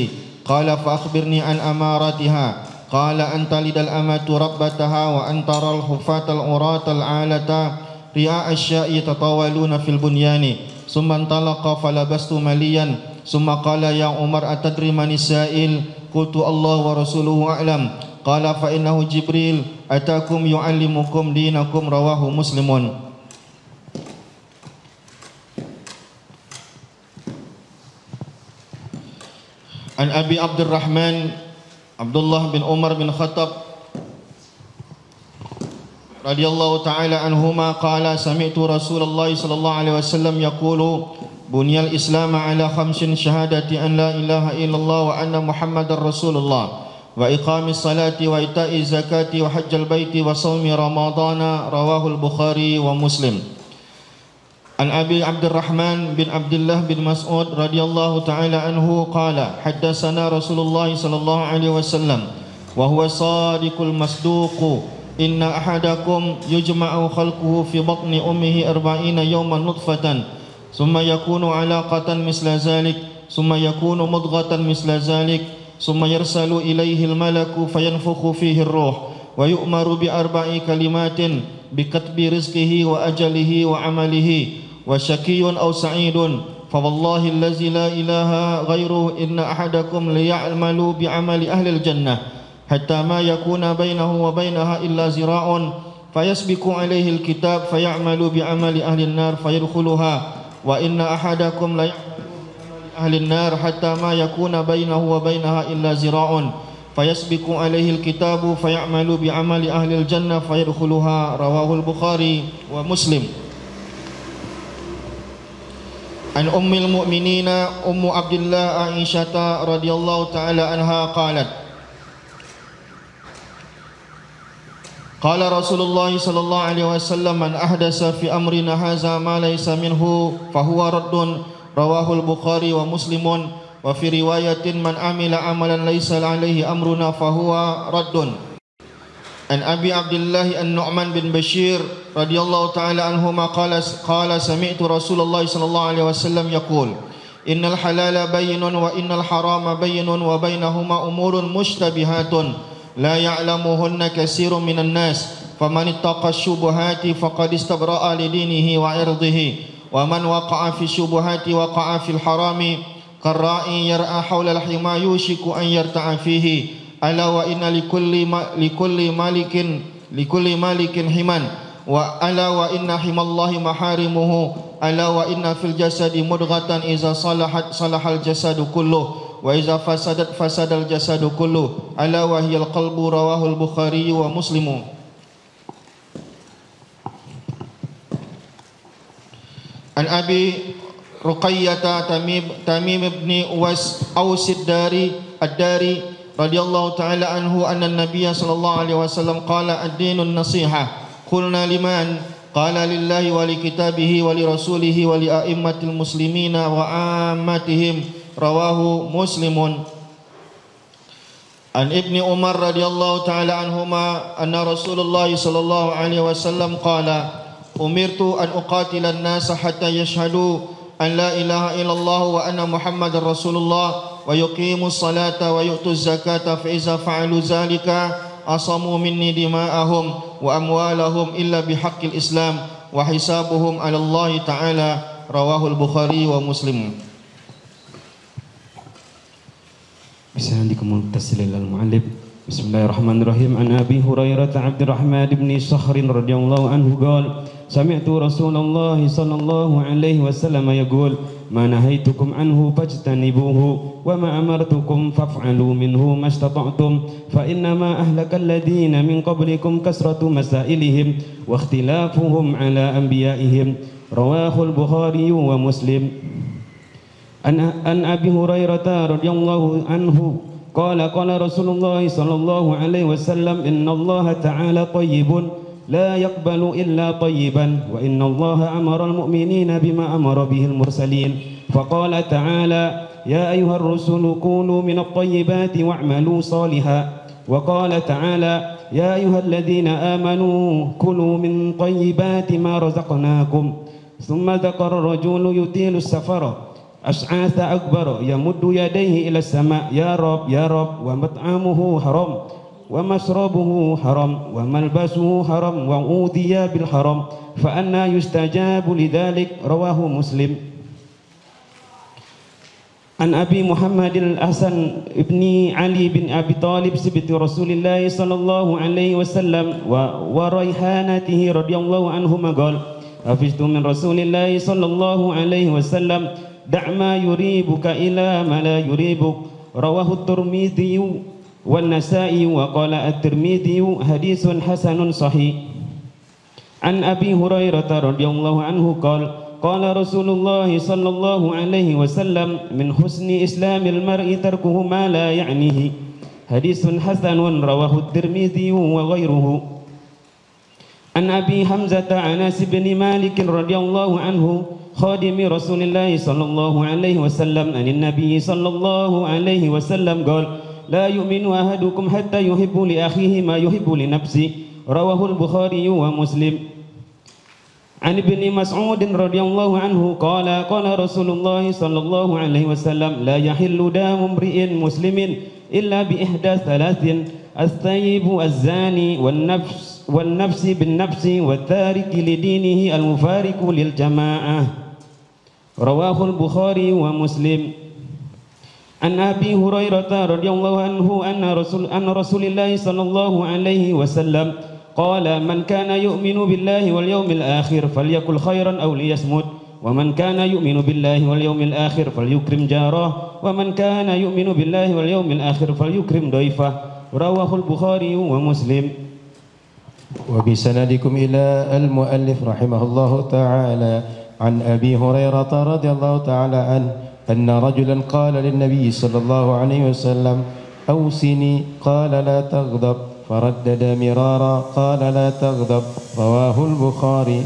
قال فأخبرني عن أماراتها. قال أن تلد الأمة ربتها وأن ترى الحفاة العراة العالة رعاء الشاء يتطاولون في البنيان. ثم انطلق فلبست مليا ثم قال يا عمر أتدري من السائل؟ قلت الله ورسوله أعلم. قال فإنه جبريل أتاكم يعلمكم دينكم. رواه مسلم. عن أبي عبد الرحمن Abdullah bin Umar bin Khattab radhiyallahu ta'ala anhuma qala sami'tu Rasulullah sallallahu alaihi wasallam yaqulu bunyal Islam ala khamsin syahadati an la ilaha illallah wa anna Muhammadar Rasulullah wa iqamis salati wa ita'iz zakati wa hajjal baiti wa shaumi ramadana. Rawahul Bukhari wa Muslim. An Abi Abdurrahman bin Abdullah bin Mas'ud radhiyallahu ta'ala anhu qala haddatsana Rasulullah sallallahu alaihi wasallam wa huwa shadiqul masduq inna ahadakum yujma'u khalquhu fi batni ummihi 40 yawman nutfatan thumma yakunu 'alaqatan misla zalik thumma yakunu mudghatan misla zalik thumma yarsalu ilayhi al-malaku fayanfukhu fihi ar-ruh wa yu'maru bi arba'i kalimatin bi katbi rizqihi wa ajalihi wa amalihi وشقي أو سعيد فوالله الذي لا إله غيره إن أحدكم ليعمل بعمل أهل الجنة حتى ما يكون بينه وبينها إلا زراع فيسبق عليه الكتاب فيعمل بعمل أهل النار فيدخلها وإن أحدكم ليعمل بعمل أهل النار حتى ما يكون بينه وبينها إلا زراع فيسبق عليه الكتاب فيعمل بعمل أهل الجنة فيدخلها. رواه البخاري ومسلم. An ummil mu'minina ummu Abdullah Aisyah radhiyallahu ta'ala anha qalat qala Rasulullah sallallahu alaihi wasallam man ahdasa fi amrina hadza ma laysa minhu fahuwa raddun. Rawahul Bukhari wa Muslimun. Wa fi riwayatin man amila amalan laysa alaihi amruna fahuwa raddun. An Abi Abdullah An-Nu'man bin Bashir radhiyallahu ta'ala anhuma qala sami'tu Rasulullah sallallahu alaihi wasallam yaqul innal halala bayyinun wa innal harama bayyinun wa bainahuma umurun mushtabihatun la ya'lamuhunna katsirun minan nas faman ittaqa syubuhati faqad istabra'a li dinihi wa irdihi wa man waqa'a fi syubuhati waqa'a fil harami karra'i yar'a hawla al-hima yushiku an yarta'a fihi ala wa inna likulli malikin himan wa ala wa inna himallahi maharimuhu ala wa inna fil jasadi mudghatan iza salahat salahal jasadu kulluh wa iza fasadat fasadal jasadu kulluh ala wa hiyal qalbu rawahul Bukhari wa Muslimu. An Abi Ruqayyata Tamim ibn Uwais Aus-Dari ad-Dari radhiyallahu ta'ala anhu anna an-nabiy sallallahu alaihi wasallam qala ad-dinun nasihah. Qulna liman? Qala lillahi wa li kitabihi wa li rasulihi wa li a'immatil muslimina wa ammatihim. Rawahu Muslimun. An Ibni Umar radhiyallahu ta'ala anhuma anna Rasulullah sallallahu alaihi wasallam qala umirtu an uqatila an-nasa hatta yashhadu an la ilaha illallah wa anna Muhammadar Rasulullah wa yuqimus salata wa yu'tuz zakata fa iza fa'alu zalika asamu minni dima'ahum wa amwalahum illa bihaqqil Islam wa hisabuhum 'ala Allah ta'ala. Rawahul Bukhari wa Muslim. Bismillahirrahmanirrahim. Taslilal mu'allif. Bismillahirrahmanirrahim. An Abi Hurairah Abdurrahman bin Sakhr radhiyallahu anhu qala sami'tu Rasulullah sallallahu alaihi wasallam yaqul ma nahaitukum anhu fajtanibuhu wa ma amartukum faf'alu minhu mastata'tum fa inna ma ahlakal ladina min qablikum kasratu masailihim wa ikhtilafuhum ala anbiya'ihim. Rawahul Bukhari wa Muslim. An Abi Hurairah radhiyallahu anhu qala qala Rasulullah sallallahu alaihi wasallam innallaha ta'ala tayyibun لا يقبل إلا طيبا وإن الله أمر المؤمنين بما أمر به المرسلين فقال تعالى يا أيها الرسل كونوا من الطيبات واعملوا صالحا وقال تعالى يا أيها الذين آمنوا كلوا من طيبات ما رزقناكم ثم ذكر الرجل يطيل السفر أشعاث أكبر يمد يديه إلى السماء يا رب يا رب ومطعمه حرام ومشربه حرام وملبسه حرام وأوذي بالحرام فأنى يستجاب لذلك. رواه مسلم. عن أبي محمد الحسن بن علي بن أبي طالب سبط رسول الله صلى الله عليه وسلم وريحانته رضي الله عنهما قال حفظت من رسول الله صلى الله عليه وسلم دع ما يريبك إلى ما لا يريبك. رواه الترمذي والنسائي وقال الترمذي حديث حسن صحيح. عن أبي هريرة رضي الله عنه قال قال رسول الله صلى الله عليه وسلم من حسن إسلام المرء تركه ما لا يعنيه. حديث حسن رواه الترمذي وغيره. عن أبي حمزة أنس بن مالك رضي الله عنه خادم رسول الله صلى الله عليه وسلم عن النبي صلى الله عليه وسلم قال لا يؤمن أحدكم حتى يحب لأخيه ما يحب لنفسه. رواه البخاري ومسلم. عن ابن مسعود رضي الله عنه قال قال رسول الله صلى الله عليه وسلم لا يحل دم امرئ مسلم إلا بإحدى ثلاث الثيب الزاني والنفس بالنفس والتارك لدينه المفارق للجماعة. رواه البخاري ومسلم. عن أبي هريرة رضي الله عنه أن رسول الله صلى الله عليه وسلم قال من كان يؤمن بالله واليوم الآخر فليقل خيرا أو ليصمت ومن كان يؤمن بالله واليوم الآخر فليكرم جاره ومن كان يؤمن بالله واليوم الآخر فليكرم ضيفه. رواه البخاري ومسلم. وبسندكم إلى المؤلف رحمه الله تعالى عن أبي هريرة رضي الله تعالى عنه أن رجلا قال للنبي صلى الله عليه وسلم أوصني قال لا تغضب فردد مرارا قال لا تغضب. رواه البخاري.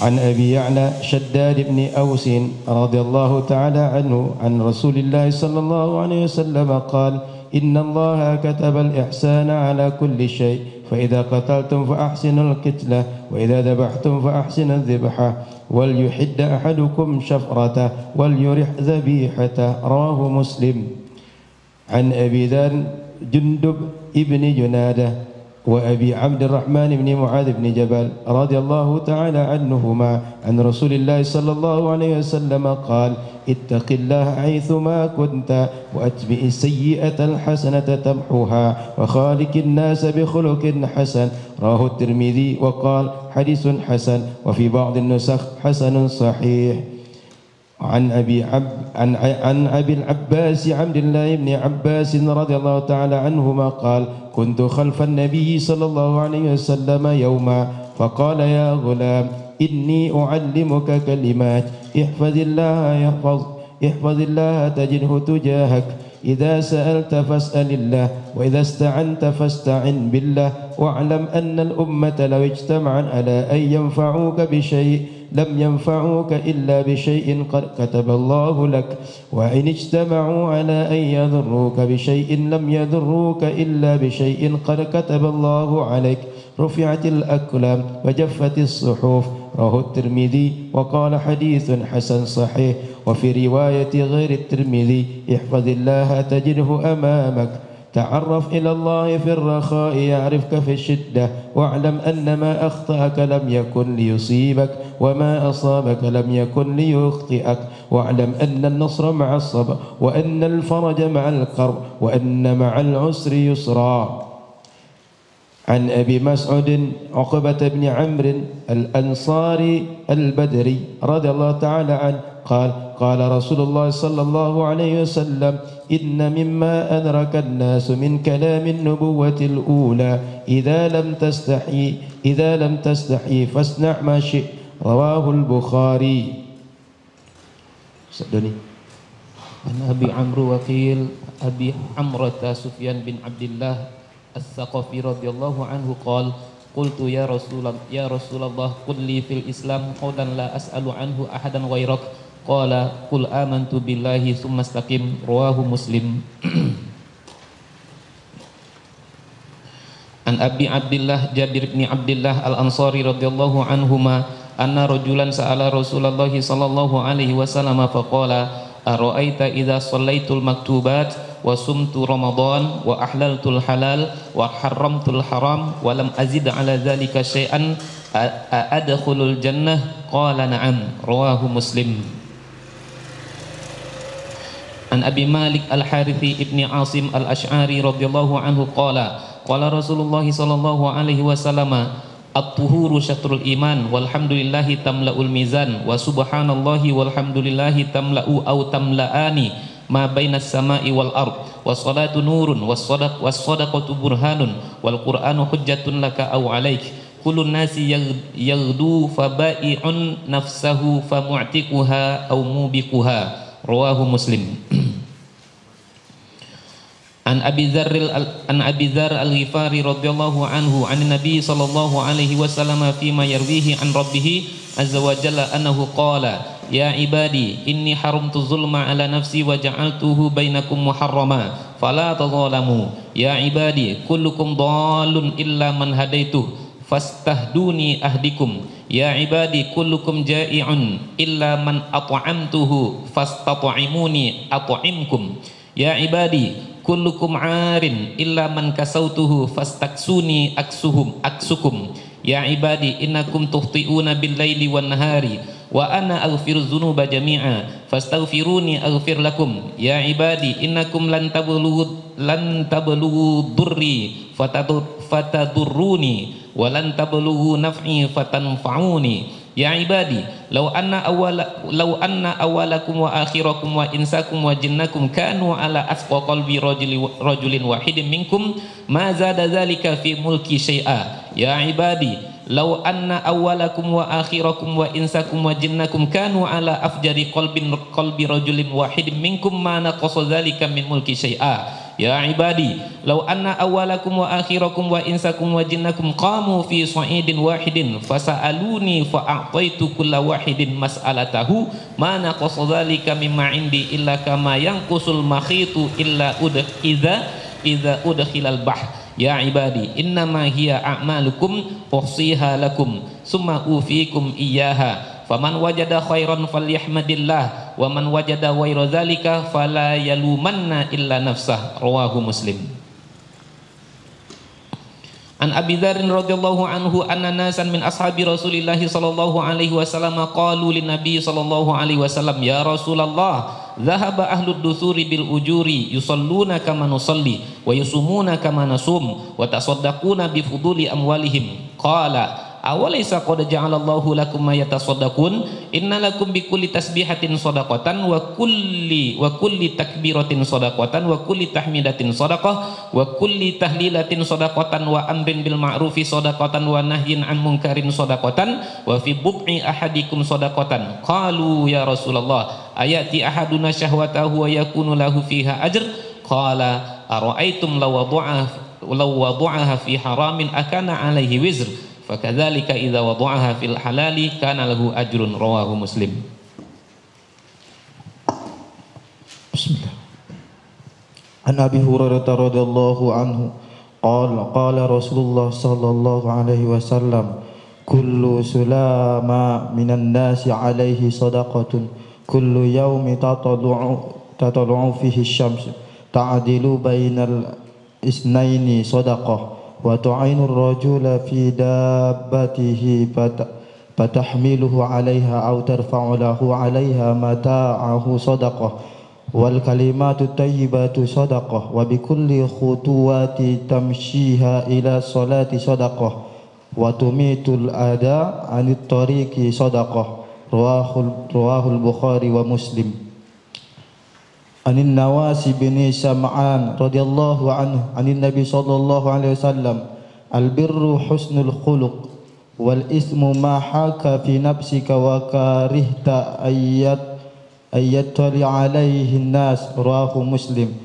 عن أبي يعلى شداد بن أوس رضي الله تعالى عنه عن رسول الله صلى الله عليه وسلم قال إن الله كتب الإحسان على كل شيء فإذا قتلتم فأحسنوا القتلة وإذا ذبحتم فأحسنوا الذبحة وليحد أحدكم شفرته وليرح ذبيحته. رواه مسلم. عن أبي ذر جندب ابن جنادة وأبي عبد الرحمن بن معاذ بن جبل رضي الله تعالى عنهما عن رسول الله صلى الله عليه وسلم قال اتق الله حيثما كنت وأتبع السيئة الحسنة تمحوها وخالق الناس بخلق حسن رواه الترمذي وقال حديث حسن وفي بعض النسخ حسن صحيح. عن أبي العباس عبد الله بن عباس رضي الله تعالى عنهما قال كنت خلف النبي صلى الله عليه وسلم يوما فقال يا غلام إني أعلمك كلمات احفظ الله تجده تجاهك إذا سألت فاسأل الله وإذا استعنت فاستعن بالله واعلم أن الأمة لو اجتمعت على أن ينفعوك بشيء لم ينفعوك إلا بشيء قد كتب الله لك وإن اجتمعوا على أن يضروك بشيء لم يضروك إلا بشيء قد كتب الله عليك رفعت الأقلام وجفت الصحف رواه الترمذي وقال حديث حسن صحيح. وفي رواية غير الترمذي احفظ الله تجده أمامك تعرف إلى الله في الرخاء يعرفك في الشدة واعلم أن ما أخطأك لم يكن ليصيبك وما أصابك لم يكن ليخطئك واعلم أن النصر مع الصبر وأن الفرج مع الكرب وأن مع العسر يسرا. عن أبي مسعود عقبة بن عمرو الأنصاري البدري رضي الله تعالى عنه قال رسول الله صلى الله عليه وسلم إن مما أدرك الناس من كلام النبوة الأولى إذا لم تستحي فاصنع ما شئت رواه البخاري. عن أبي عمرو وقيل أبي عمرة سفيان بن عبد الله الثقفي رضي الله عنه قال قلت يا رسول الله قل لي في الإسلام قولا لا أسأل عنه أحدا غيرك قال قل آمنت بالله ثم استقم رواه مسلم. An Abi Abdillah Jabir bin Abdillah Al-Ansari radhiyallahu anhuma anna rajulan sa'ala Rasulullah sallallahu alaihi wasallam faqala ara'aita idza shallaitul maktubat wa sumtu ramadan wa ahlaltul halal wa haramtul haram wa lam azid ala dzalika syai'an adkhulul jannah qala na'am rawahu Muslim. An Abi Malik Al-Harithi ibni Asim Al-Ash'ari radhiyallahu anhu qala Rasulullah sallallahu alaihi wasallam at-tuhuru syatrul iman walhamdulillahi tamla'ul mizan wa subhanallahi walhamdulillahi tamla'u aw tamla'ani ma bainas sama'i wal ard wassalatu nurun wassadaqatu burhanun wal qur'anu hujjatun laka aw alaik kullun nasi yaghdu faba'i'un nafsahu famu'tiquha aw mubiquha rawahu Muslim. An Abi Dzar Al-Ghifari radhiyallahu anhu an Nabi sallallahu alaihi wasallam fima yarwihi an rabbih azza wa jalla annahu qala ya ibadi inni haramtu zulma ala nafsi wa ja'altuhu bainakum muharrama fala tadhalamu ya ibadi kullukum dhalun illa man hadaituh fastahduni ahdikum ya ibadi kullukum ja'i'un illa man at'amtuhu fastat'imuni at'imkum ya ibadi kullukum 'arin illa man kasautuhu fastaksuni aksukum ya ibadi innakum tukhti'una bil laili wan nahari wa ana aghfiru dzunuba jami'a fastaghfiruni aghfir lakum ya ibadi innakum lan tablughu durri fatadurruni wa lan tablughu naf'i fatanfa'uni ya ibadi law anna awwalakum wa akhirakum wa insakum wa jinnakum kanu ala asqa qalbi rajulin wahidin minkum ma zada dzalika fi mulki syai'a ya ibadi law anna awwalakum wa akhirakum wa insakum wa jinnakum kanu ala afjari qalbi rajulin wahidin minkum ma naqasa dzalika min mulki syai'a ya ibadi law anna awwalakum wa akhirakum wa insakum wa jinnakum qamu fi sa'idin wahidin fasa'aluni fa'ataitu kulla wahidin mas'alatahu ma naqasa dzalika mimma indi illa kama yanqusul makhitu illa idza udkhilal bahr ya ibadi innama hiya a'malukum uhsiha lakum summa ufikum iyyaha faman wajada khairan falyahmadillah wa man wajada ghayra dzalika fala yalumanna illa nafsah rawahu Muslim. An Abi Dzar radhiyallahu anhu anna nasan min ashabi Rasulillah sallallahu alaihi wasallam qalu lin Nabi sallallahu alaihi wasallam ya Rasulullah dhahaba ahlud dusuri bil ujuri yusalluna kama nusalli wa yusumuna kama nasum wa tasaddaquna bi fuduli amwalihim qala awalaysa qad ja'alallahu lakum ma yatasaddaqun innalakum bi kulli tasbihatin shadaqatan wa kulli takbiratin shadaqatan wa kulli tahmidatin shadaqah wa kulli tahlilatin shadaqatan wa amrin bil ma'rufi shadaqatan wa nahyin 'an munkarin shadaqatan wa fi bud'i ahadikum shadaqatan qalu ya Rasulullah ayati ahaduna syahwatahu wa yakunu lahu fiha ajr qala ara'aytum law wada'aha fi haramin akana 'alaihi wizr fakadzalika idza wada'aha fil halali kana lahu ajrun rawahu Muslim. Bismillah. An Abi Hurairah radhiyallahu anhu qala Rasulullah sallallahu alaihi wasallam kullu sulama minan nasi alaihi sadaqatun kullu yaumi tatlu'u fihi asy-syams ta'dilu bainal isnaini sadaqah wa tu'inu ar-rajula fi dabbatihi fatahmiluhu 'alayha aw tarfa'u lahu 'alayha mata'ahu sadaqah wal kalimatu tayyibatu sadaqah wa bi kulli khutuwati tamshiha ila salati sadaqah wa tumitul ada 'anit tariqi sadaqah rawahul Bukhari wa Muslim. Anin Nawasi bin Sam'an radhiyallahu anhu anin Nabi sallallahu alaihi wasallam al-birru husnul khuluq wal ismu ma haka fi nafsika wa karihta ayyatali alaihi an-nas rawahu Muslim.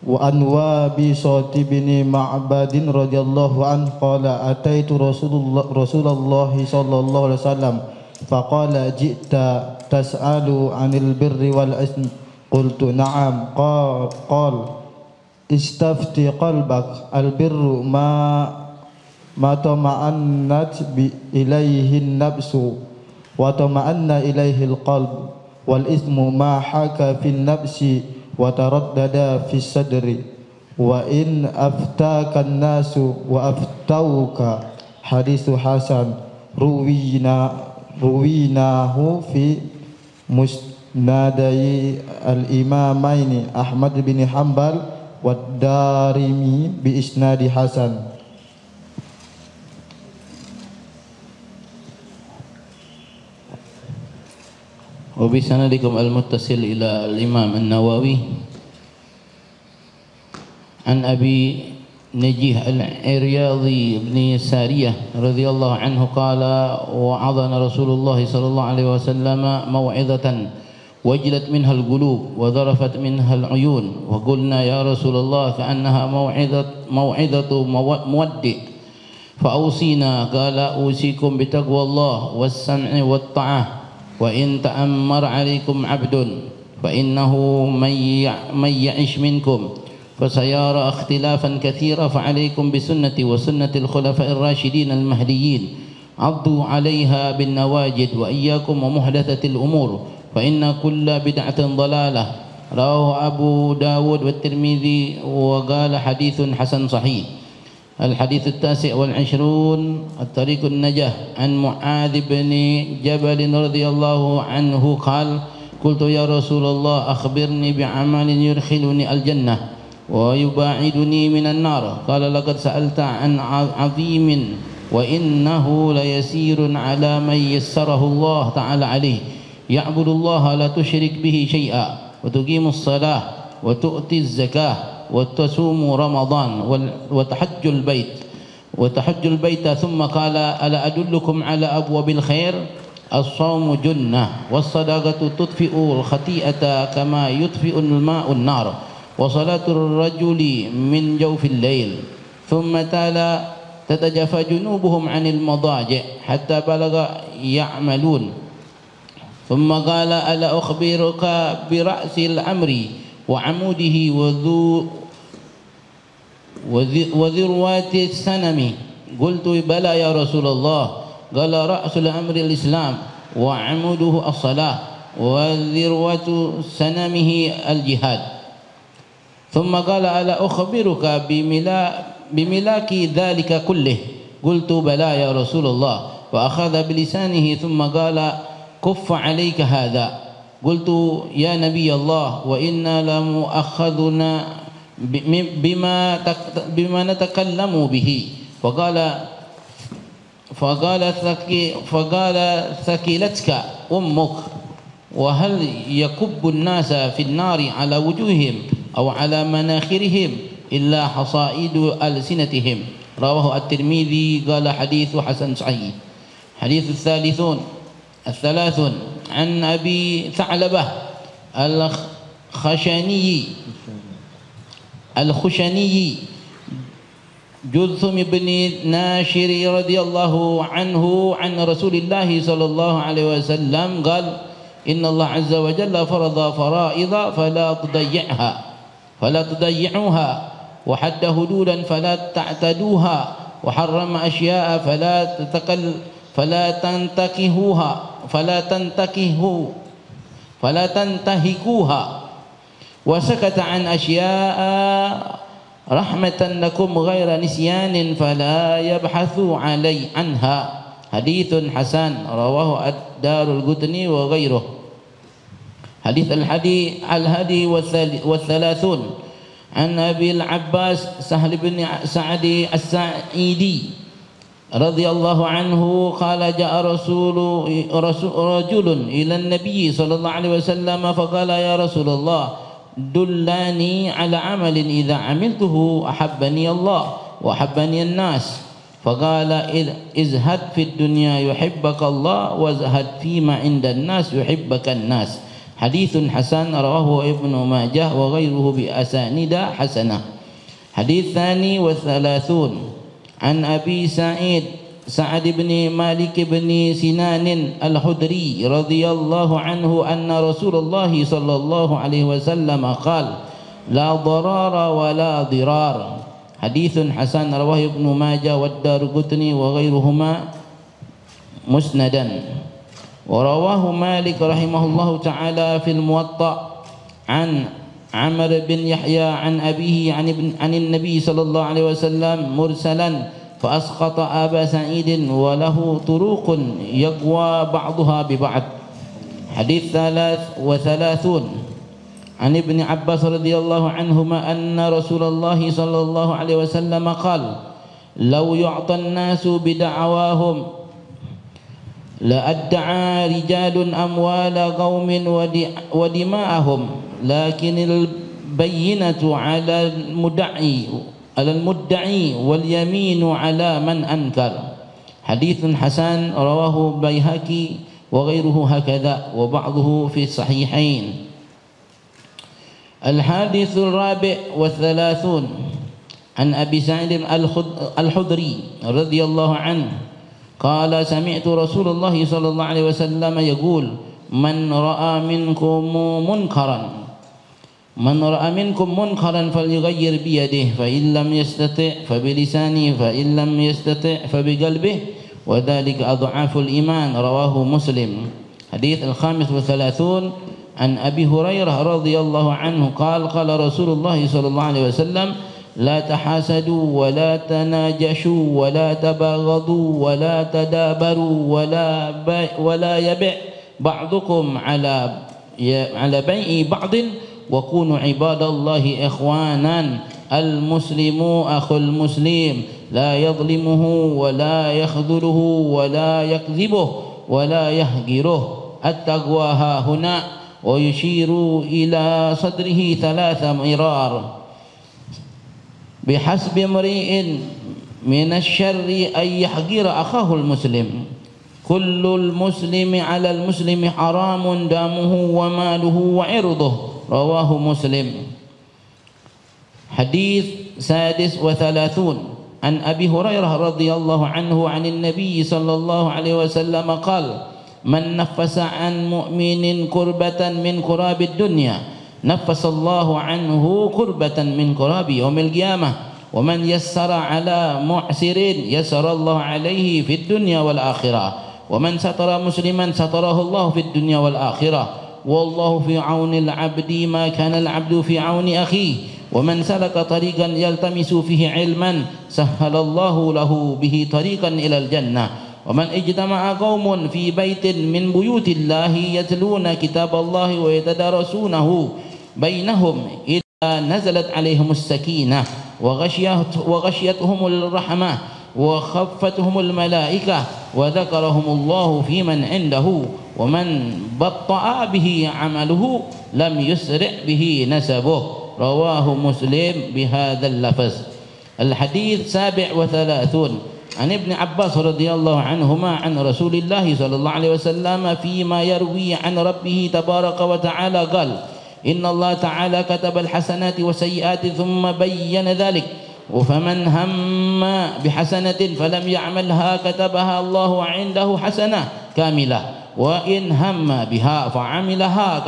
Wa an Wabisah bin Ma'badin radhiyallahu anhu qala ataitu Rasulullah sallallahu alaihi wasallam faqala ji'ta tas'alu 'anil birri wal ismi qultu na'am qala istafti qalbak albirru ma tama'annat ilayhi an-nafsu wa tama'anna ilayhi al-qalb wal ismu ma haka fi an-nafsi wa taraddada fi sadri wa in aftaka an-nasu wa aftauka hadithu hasan ruwinahu fi musnadai al-imamaini Ahmad bin Hanbal wa Darimi bi isnadi hasan. Wa bi sanadikum al-muttasil ila al-Imam An-Nawawi an Abi Najih al-Iryadhi ibn Sariyah radhiyallahu anhu qala wa'adana Rasulullah sallallahu alaihi wasallam maw'izatan wajilat minha al-qulub wa dharafat minha al-uyun wa qulna ya Rasulullah ka'annaha maw'izatu muwaddi' fa awsina qala usikum bi taqwallah was-sam'i wat-ta'ah wa in ta'ammar 'alaikum 'abdun fa innahu man ya'ish minkum فسيرى اختلافا كثيرا فعليكم بسنتي وسنة الخلفاء الراشدين المهديين عضوا عليها بالنواجذ وإياكم ومحدثة الأمور فإن كل بدعة ضلالة رواه أبو داود والترمذي وقال حديث حسن صحيح. الحديث التاسع والعشرون الطريق النجاة عن معاذ بن جبل رضي الله عنه قال قلت يا رسول الله أخبرني بعمل يدخلني الجنة ويباعدني من النار قال لقد سألت عن عظيم وإنه ليسير على من يسره الله تعالى عليه يعبد الله لا تشرك به شيئا وتقيم الصلاة وتؤتي الزكاة وتصوم رمضان وتحج البيت ثم قال ألا أدلكم على أبواب الخير الصوم جنة والصدقة تطفئ الخطيئة كما يطفئ الماء النار وصلاة الرجل من جوف الليل ثم تلا تتجافى جنوبهم عن المضاجع حتى بلغ يعملون ثم قال ألا أخبرك برأس الأمر وعموده وذروات السنم قلت بلى يا رسول الله قال رأس الأمر الإسلام وعموده الصلاة وذروة سنمه الجهاد ثم قال ألا أخبرك بملاك ذلك كله؟ قلت بلى يا رسول الله. فأخذ بلسانه ثم قال كف عليك هذا. قلت يا نبي الله وإنا لمؤخذنا بما نتكلم به. فقال ثكلتك أمك. وهل يكب الناس في النار على وجوههم أو على مناخرهم إلا حصائد ألسنتهم؟ رواه الترمذي قال حديث حسن صحيح. حديث الثلاثون عن أبي ثعلبة الخشني جثم بن ناشر رضي الله عنه عن رسول الله صلى الله عليه وسلم قال إن الله عز وجل فرض فرائض فلا تضيعوها وحد حدودا فلا تعتدوها وحرم أشياء فلا تنتهكوها وسكت عن أشياء رحمة لكم غير نسيان فلا يبحثوا عنها. حديث حسن رواه الدار القطني وغيره. حديث الهادي والثلاثون عن أبي العباس سهل بن سعد السعيدي رضي الله عنه قال جاء رجل إلى النبي صلى الله عليه وسلم فقال يا رسول الله دلني على عمل إذا عملته أحبني الله وأحبني الناس. فقال ازهد في الدنيا يحبك الله وازهد فيما عند الناس يحبك الناس. حديث حسن رواه ابن ماجه وغيره بأسانيد حسنة. حديث ثاني والثلاثون عن أبي سعد بن مالك بن سنان الخدري رضي الله عنه أن رسول الله صلى الله عليه وسلم قال لا ضرار ولا ضرار. حديث حسن رواه ابن ماجه والدارقطني وغيرهما مسندا. ورواه مالك رحمه الله تعالى في الموطأ عن عمرو بن يحيى عن أبيه عن النبي صلى الله عليه وسلم مرسلا فأسقط أبا سعيد وله طرق يقوى بعضها ببعض. حديث 33 عن ابن عباس رضي الله عنهما أن رسول الله صلى الله عليه وسلم قال لو يعطى الناس بدعواهم لأدعى رجال أموال قوم ودماءهم لكن البينة على المدعي واليمين على من أنكر. حديث حسن رواه بيهقي وغيره هكذا وبعضه في الصحيحين. الحديث الرابع والثلاثون عن أبي سعيد الخدري رضي الله عنه قال سمعت رسول الله صلى الله عليه وسلم يقول من رأى منكم منكرا فليغير بيده فإن لم يستطع فبلسانه فإن لم يستطع فبقلبه وذلك أضعاف الإيمان. رواه مسلم. حديث الخامس والثلاثون عن أبي هريرة رضي الله عنه قال قال رسول الله صلى الله عليه وسلم لا تحاسدوا ولا تناجشوا ولا تباغضوا ولا تدابروا ولا يبع بعضكم على بيع بعض وكونوا عباد الله إخوانا. المسلم أخو المسلم لا يظلمه ولا يخذله ولا يكذبه ولا يهجره. التقوى ها هنا ويشير إلى صدره 3 مرار. بحسب امرئ من الشر أن يحقر أخاه المسلم. كل المسلم على المسلم حرام دمه وماله وعرضه. رواه مسلم. حديث 36 عن أبي هريرة رضي الله عنه عن النبي صلى الله عليه وسلم قال من نفس عن مؤمن كربة من كراب الدنيا نفس الله عنه كربة من كراب يوم القيامة ومن يسر على معسر يسر الله عليه في الدنيا والآخرة ومن ستر مسلما ستره الله في الدنيا والآخرة والله في عون العبد ما كان العبد في عون أخيه ومن سلك طريقا يلتمس فيه علما سهل الله له به طريقا إلى الجنة ومن اجتمع قوم في بيت من بيوت الله يتلون كتاب الله ويتدارسونه بينهم إذا نزلت عليهم السكينة وغشيتهم الرحمة وخفتهم الملائكة وذكرهم الله في من عنده ومن بطأ به عمله لم يسرع به نسبه رواه مسلم بهذا اللفظ. الحديث 37 عن ابن عباس رضي الله عنهما عن رسول الله صلى الله عليه وسلم فيما يروي عن ربه تبارك وتعالى قال إن الله تعالى كتب الحسنات والسيئات ثم بين ذلك فمن هم بحسنة فلم يعملها كتبها الله عنده حسنة كاملة وإن هم بها فعملها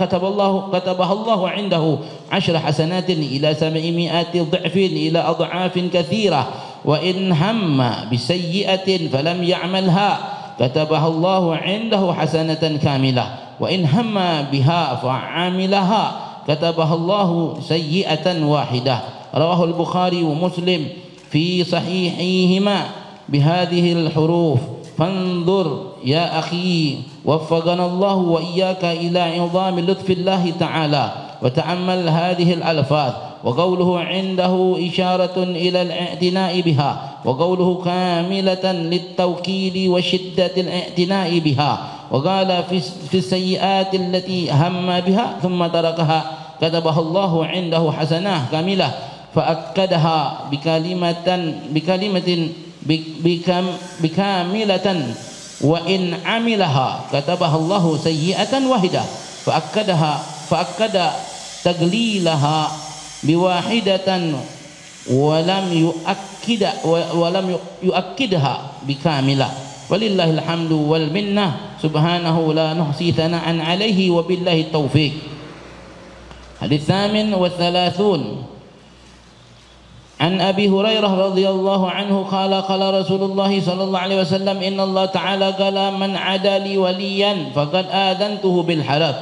كتبها الله عنده 10 حسنات إلى 700 ضعف إلى أضعاف كثيرة وإن هم بسيئة فلم يعملها كتبها الله عنده حسنة كاملة وإن هم بها فعملها كتبها الله سيئة واحدة. رواه البخاري ومسلم في صحيحيهما بهذه الحروف. فانظر يا أخي وفقنا الله وإياك إلى عظام لطف الله تعالى وتأمل هذه الألفاظ وقوله عنده إشارة إلى الاعتناء بها وقوله كاملة للتوكيد وشدة الاعتناء بها وقال في السيئات التي هم بها ثم تركها كتبها الله عنده حسنة كاملة فأكدها بكاملة وإن عملها كتبها الله سيئة واحدة فأكد تقليلها بواحدة ولم يؤكدها بكاملة ولله الحمد والمنة سبحانه لا نحصي ثناء عليه وبالله التوفيق. حديث 38 عن أبي هريرة رضي الله عنه قال قال رسول الله صلى الله عليه وسلم إن الله تعالى قال من عادى لي وليا فقد آذنته بالحرب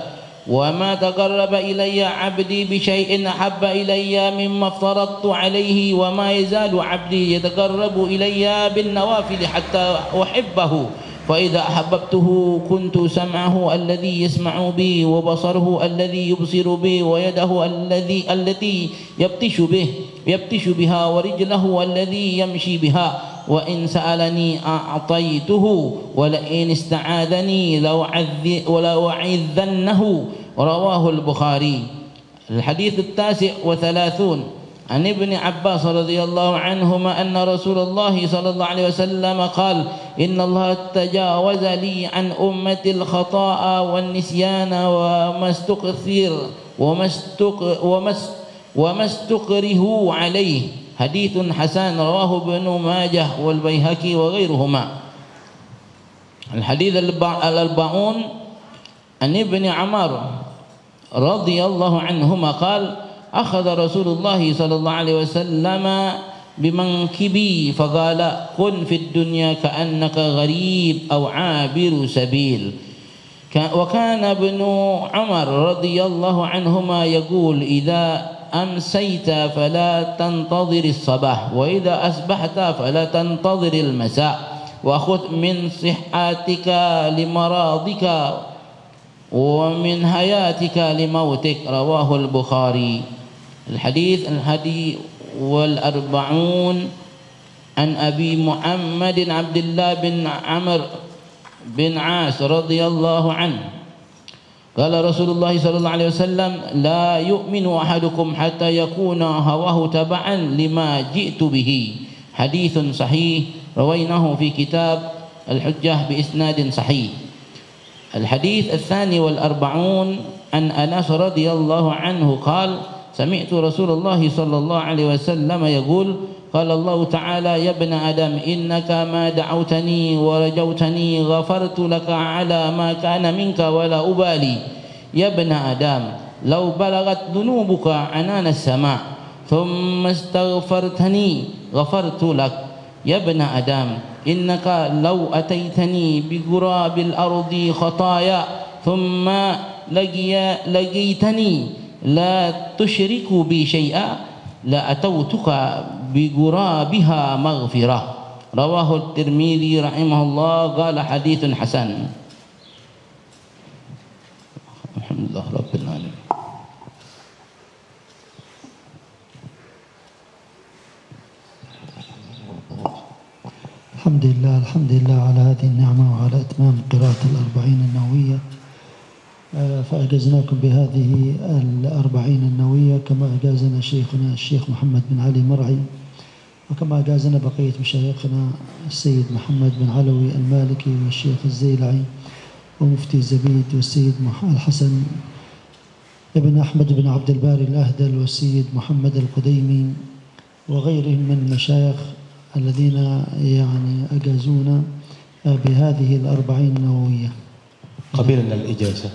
وما تقرب إلي عبدي بشيء أحب إلي مما افترضت عليه وما يزال عبدي يتقرب إلي بالنوافل حتى أحبه فإذا أحببته كنت سمعه الذي يسمع به وبصره الذي يبصر به ويده التي يبطش بها ورجله الذي يمشي بها وإن سألني أعطيته ولئن استعاذني لأعذنه رواه البخاري. الحديث 39 عن ابن عباس رضي الله عنهما أن رسول الله صلى الله عليه وسلم قال إن الله تجاوز لي عن أمة الخطأ والنسيان وما استكرهوا عليه. حديث حسن رواه ابن ماجه والبيهقي وغيرهما. الحديث 40 عن ابن عمر رضي الله عنهما قال أخذ رسول الله صلى الله عليه وسلم بمنكبي فقال كن في الدنيا كأنك غريب أو عابر سبيل. وكان ابن عمر رضي الله عنهما يقول إذا أمسيت فلا تنتظر الصباح وإذا أصبحت فلا تنتظر المساء وخذ من صحتك لمراضك ومن حياتك لموتك رواه البخاري. الحديث 41 عن أبي محمد عبد الله بن عمرو بن عاص رضي الله عنه قال رسول الله صلى الله عليه وسلم لا يؤمن أحدكم حتى يكون هواه تبعا لما جئت به. حديث صحيح رويناه في كتاب الحجة بإسناد صحيح. الحديث 42 عن أنس رضي الله عنه قال سمعت رسول الله صلى الله عليه وسلم يقول قال الله تعالى يا ابن آدم إنك ما دعوتني ورجوتني غفرت لك على ما كان منك ولا أبالي. يا ابن آدم لو بلغت ذنوبك عنان السماء ثم استغفرتني غفرت لك. يا ابن آدم إنك لو أتيتني بقراب الأرض خطايا ثم لقيتني لا تشركوا بي شيئا لأتوتك بغرابها مغفرة. رواه الترمذي رحمه الله قال حديث حسن. الحمد لله رب العالمين. الحمد لله على هذه النعمة وعلى إتمام قراءة الأربعين النووية. فأجزناكم بهذه الأربعين النووية كما أجازنا شيخنا الشيخ محمد بن علي مرعي، وكما أجازنا بقية مشايخنا السيد محمد بن علوي المالكي والشيخ الزيلعي ومفتي الزبيد والسيد الحسن ابن أحمد بن عبد الباري الأهدل والسيد محمد القديمي وغيرهم من المشايخ الذين يعني أجازونا بهذه الأربعين النووية. قبلنا الإجازة.